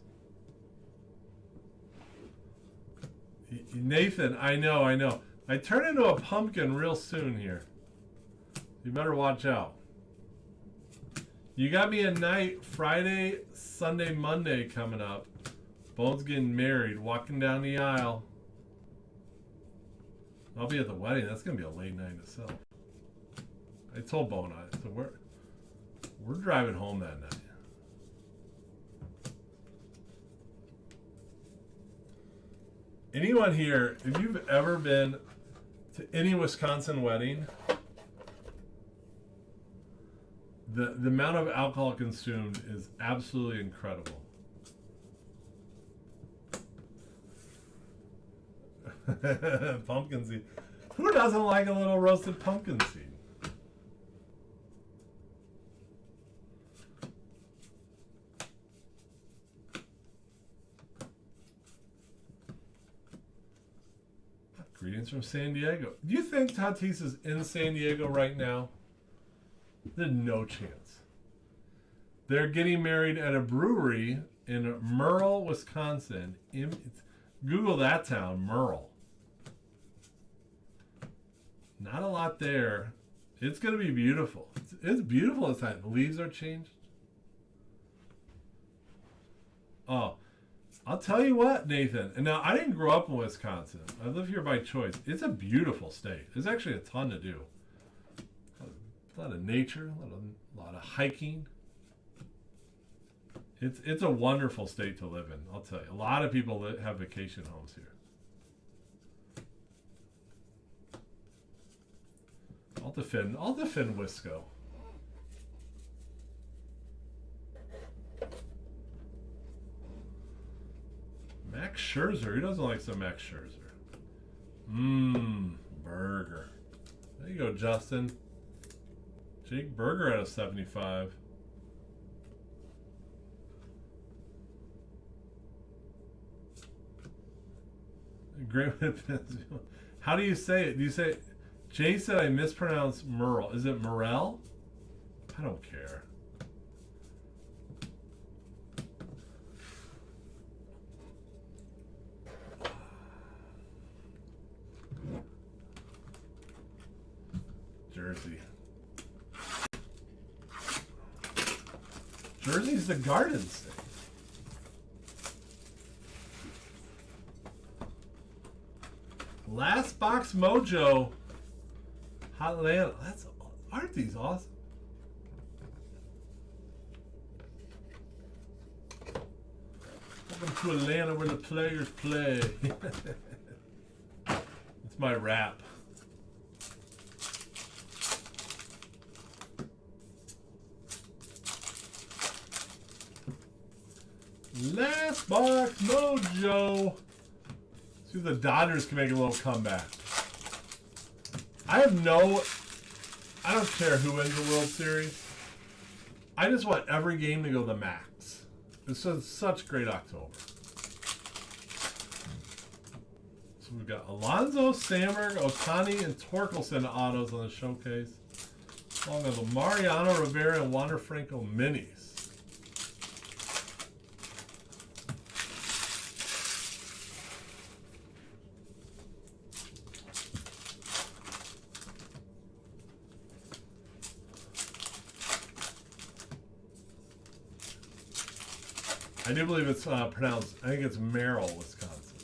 Nathan, I know. I turn into a pumpkin real soon here. You better watch out. You got me a night, Friday, Sunday, Monday coming up. Bone's getting married, walking down the aisle. I'll be at the wedding. That's gonna be a late night itself. I told Bone so we're driving home that night. Anyone here, if you've ever been to any Wisconsin wedding, the amount of alcohol consumed is absolutely incredible. Pumpkin seed. Who doesn't like a little roasted pumpkin seed? Greetings from San Diego. Do you think Tatis is in San Diego right now? There's no chance. They're getting married at a brewery in Merle, Wisconsin. Google that town, Merle. Not a lot there. It's going to be beautiful. It's beautiful this time. The leaves are changed. Oh, I'll tell you what, Nathan. And now, I didn't grow up in Wisconsin. I live here by choice. It's a beautiful state. There's actually a ton to do. A lot of nature, a lot of hiking. It's a wonderful state to live in, I'll tell you. A lot of people have vacation homes here. I'll defend Wisco. Max Scherzer. Who doesn't like some Max Scherzer? Burger. There you go, Justin. Jake Burger at a 75. Great. How do you say it? Do you say Jay said I mispronounced Merle. Is it Morel? I don't care. Jersey. Jersey's the Garden State. Last box mojo. Atlanta. Aren't these awesome? Welcome to Atlanta where the players play. It's my rap. Last box mojo. See if the Dodgers can make a little comeback. I don't care who wins the World Series. I just want every game to go the max. This is such great October. So we've got Alonso, Sandberg, Ohtani, and Torkelson autos on the showcase. Along with the Mariano Rivera and Wander Franco minis. I do believe it's pronounced, I think it's Merrill, Wisconsin.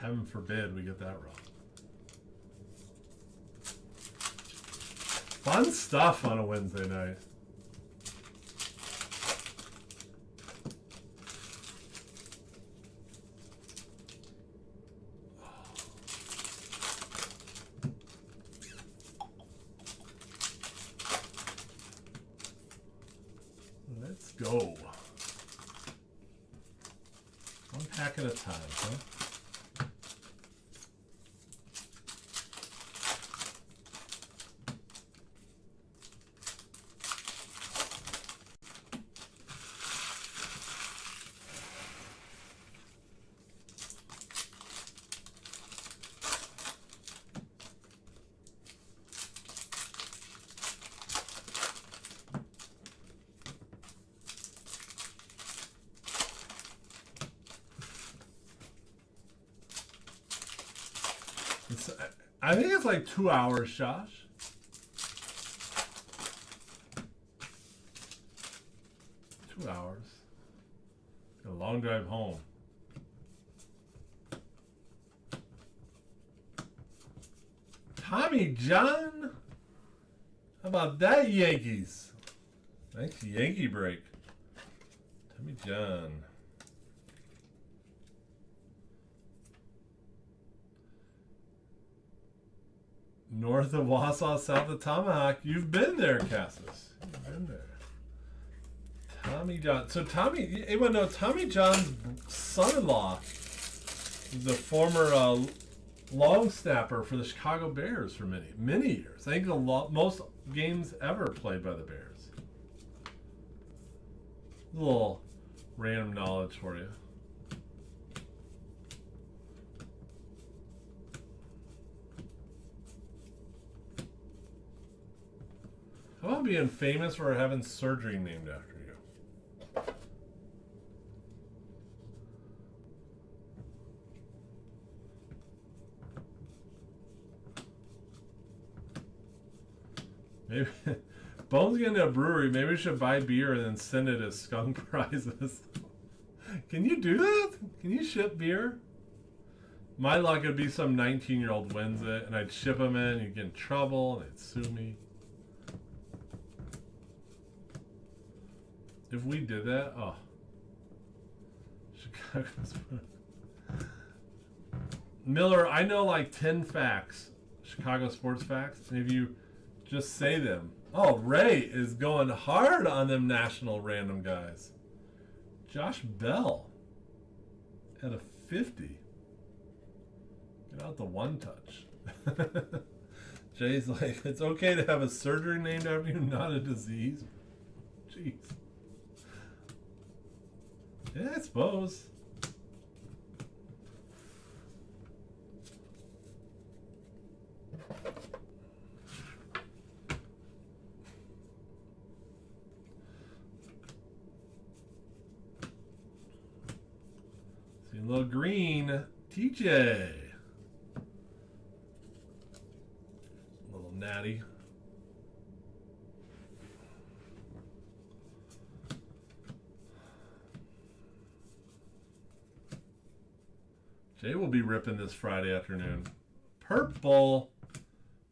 Heaven forbid we get that wrong. Fun stuff on a Wednesday night. Let's go. One pack at a time, huh? I think it's like 2 hours, Josh. Two hours. A long drive home. Tommy John? How about that, Yankees? Nice Yankee break. Tommy John. North of Wausau, south of Tomahawk. You've been there, Cassis. You've been there. Tommy John. So Tommy, anyone know Tommy John's son-in-law is the former long snapper for the Chicago Bears for many years. I think the most games ever played by the Bears. A little random knowledge for you. How about being famous for having surgery named after you? Maybe Bones getting a brewery. Maybe we should buy beer and then send it as skunk prizes. Can you do that? Can you ship beer? My luck would be some 19-year-old wins it, and I'd ship them in. You'd get in trouble, and they'd sue me. If we did that, oh. Chicago's. Miller, I know like 10 facts, Chicago sports facts, and if you just say them. Oh, Ray is going hard on them national random guys. Josh Bell at a 50. Get out the one touch. Jay's like, it's okay to have a surgery named after you, not a disease. Jeez. Yeah, I suppose. See a little green TJ. Little natty. Jay will be ripping this Friday afternoon. Purple.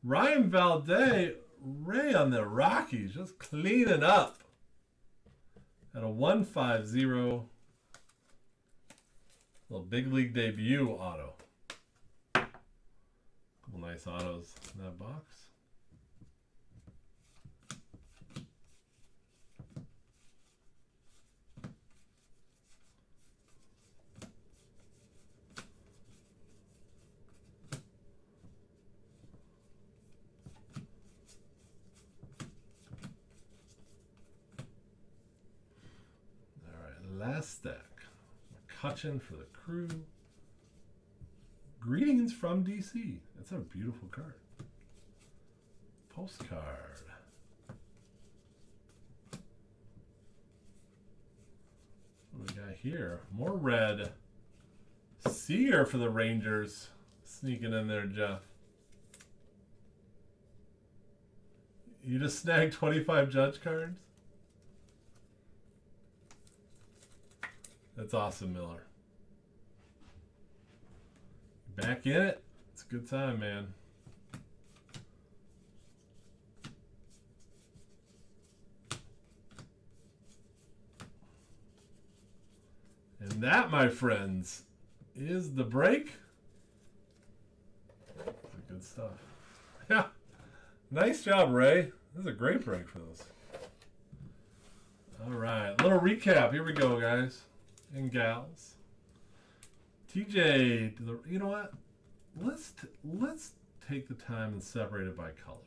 Ryan Valde. Ray on the Rockies. Just cleaning up. At a 150. Little big league debut auto. Couple nice autos in that box. Last stack. McCutcheon for the Crew. Greetings from DC. That's a beautiful card. Postcard. What do we got here? More red. Sear for the Rangers. Sneaking in there, Jeff. You just snagged 25 Judge cards? That's awesome, Miller. Back in it. It's a good time, man. And that, my friends, is the break. That's good stuff. Yeah. Nice job, Ray. This is a great break for this. All right. Little recap. Here we go, guys. And gals. TJ, you know what? Let's take the time and separate it by color.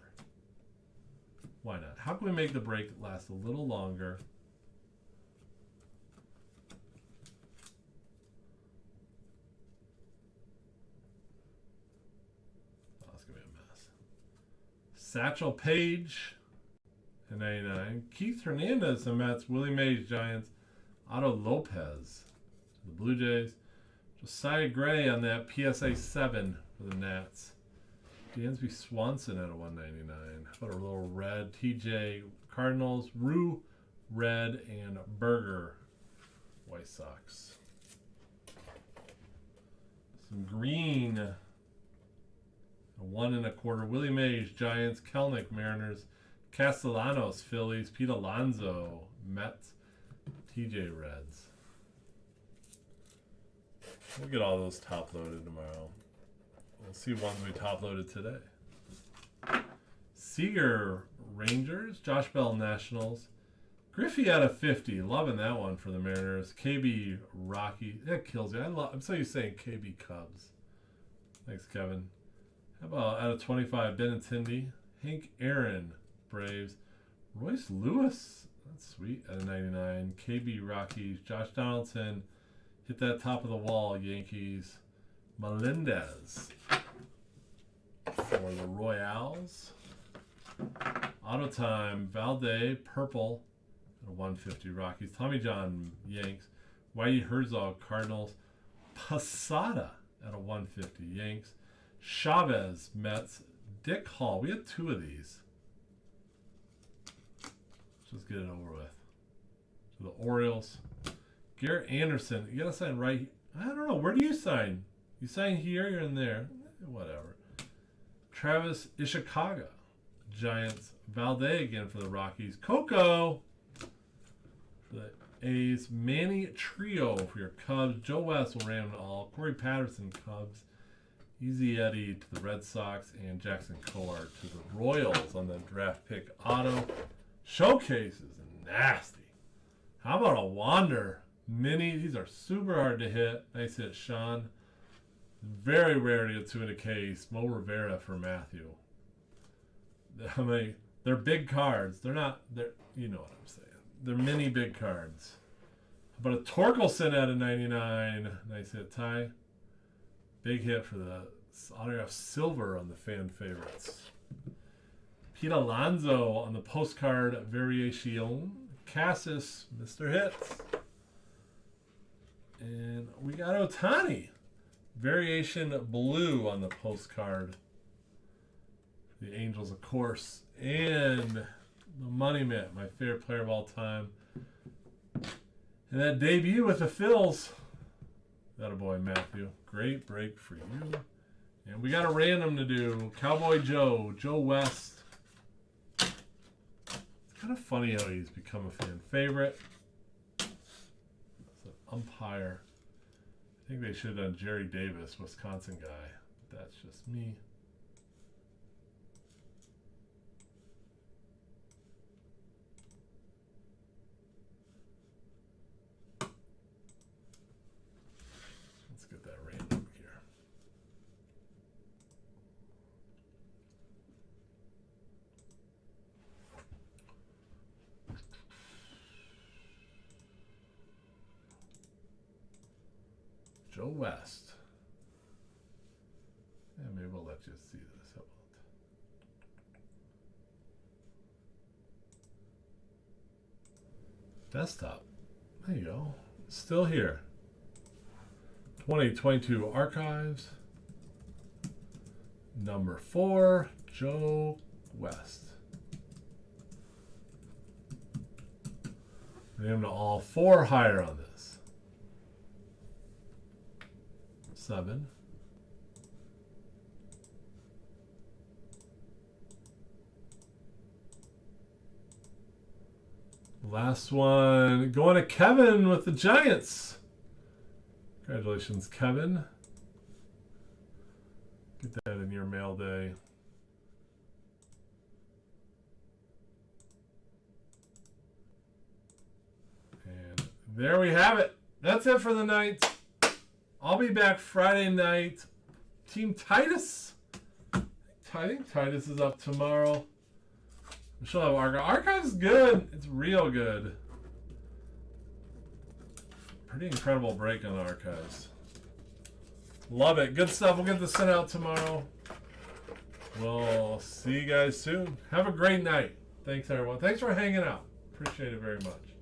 Why not? How can we make the break last a little longer? Oh, it's gonna be a mess. Satchel Paige, and 99. Keith Hernandez, the Mets. Willie Mays, Giants. Otto Lopez, the Blue Jays. Josiah Gray on that PSA 7 for the Nats. Dansby Swanson at a 199. How about a little red? TJ Cardinals, Rue red, and Berger White Sox. Some green. A 1 1/4. Willie Mays, Giants. Kelnick, Mariners. Castellanos, Phillies. Pete Alonso, Mets. TJ Reds. We'll get all those top loaded tomorrow. We'll see ones we top loaded today. Seager Rangers, Josh Bell Nationals, Griffey out of 50. Loving that one for the Mariners. KB Rocky. That kills me. I'm so used to saying KB Cubs. Thanks, Kevin. How about out of 25, Benintendi, Hank Aaron Braves, Royce Lewis. That's sweet. At a 99. KB Rockies. Josh Donaldson. Hit that top of the wall. Yankees. Melendez. For the Royals. Auto time. Valde. Purple. At a 150. Rockies. Tommy John. Yanks. Whitey Herzog. Cardinals. Posada. At a 150. Yanks. Chavez. Mets. Dick Hall. We had 2 of these. Let's get it over with. So the Orioles. Garrett Anderson. You got to sign right. I don't know. Where do you sign? You sign here, you're in there. Whatever. Travis Ishikaga. Giants. Valde again for the Rockies. Coco for the A's. Manny Trio for your Cubs. Joe West will ram it all. Corey Patterson, Cubs. Easy Eddie to the Red Sox. And Jackson Coart to the Royals on the draft pick auto. Showcases nasty. How about a Wander Mini? These are super hard to hit. Nice hit, Sean. Very rare to get 2 in a case. Mo Rivera for Matthew. I mean, they're big cards. They're not. You know what I'm saying. They're mini big cards. But a Torkelson out of 99. Nice hit, Ty. Big hit for the autograph silver on the fan favorites. Pete Alonso on the postcard variation. Cassis, Mr. Hits. And we got Ohtani. Variation blue on the postcard. The Angels, of course. And the Money Mitt, my favorite player of all time. And that debut with the Phils. That a boy, Matthew. Great break for you. And we got a random to do. Cowboy Joe, Joe West. It's kind of funny how he's become a fan favorite. That's an umpire. I think they should have done Jerry Davis, Wisconsin guy. That's just me. Let's get that random here. Joe West. Yeah, maybe we'll let you see this. How about desktop? There you go. Still here. 2022 Archives. Number 4, Joe West. Name to all 4 higher on this. 7. Last one going to Kevin with the Giants. Congratulations, Kevin. Get that in your mail day. And there we have it. That's it for the night. I'll be back Friday night. Team Titus. I think Titus is up tomorrow. We should have Archives is good. It's real good. Pretty incredible break on Archives. Love it. Good stuff. We'll get this sent out tomorrow. We'll see you guys soon. Have a great night. Thanks, everyone. Thanks for hanging out. Appreciate it very much.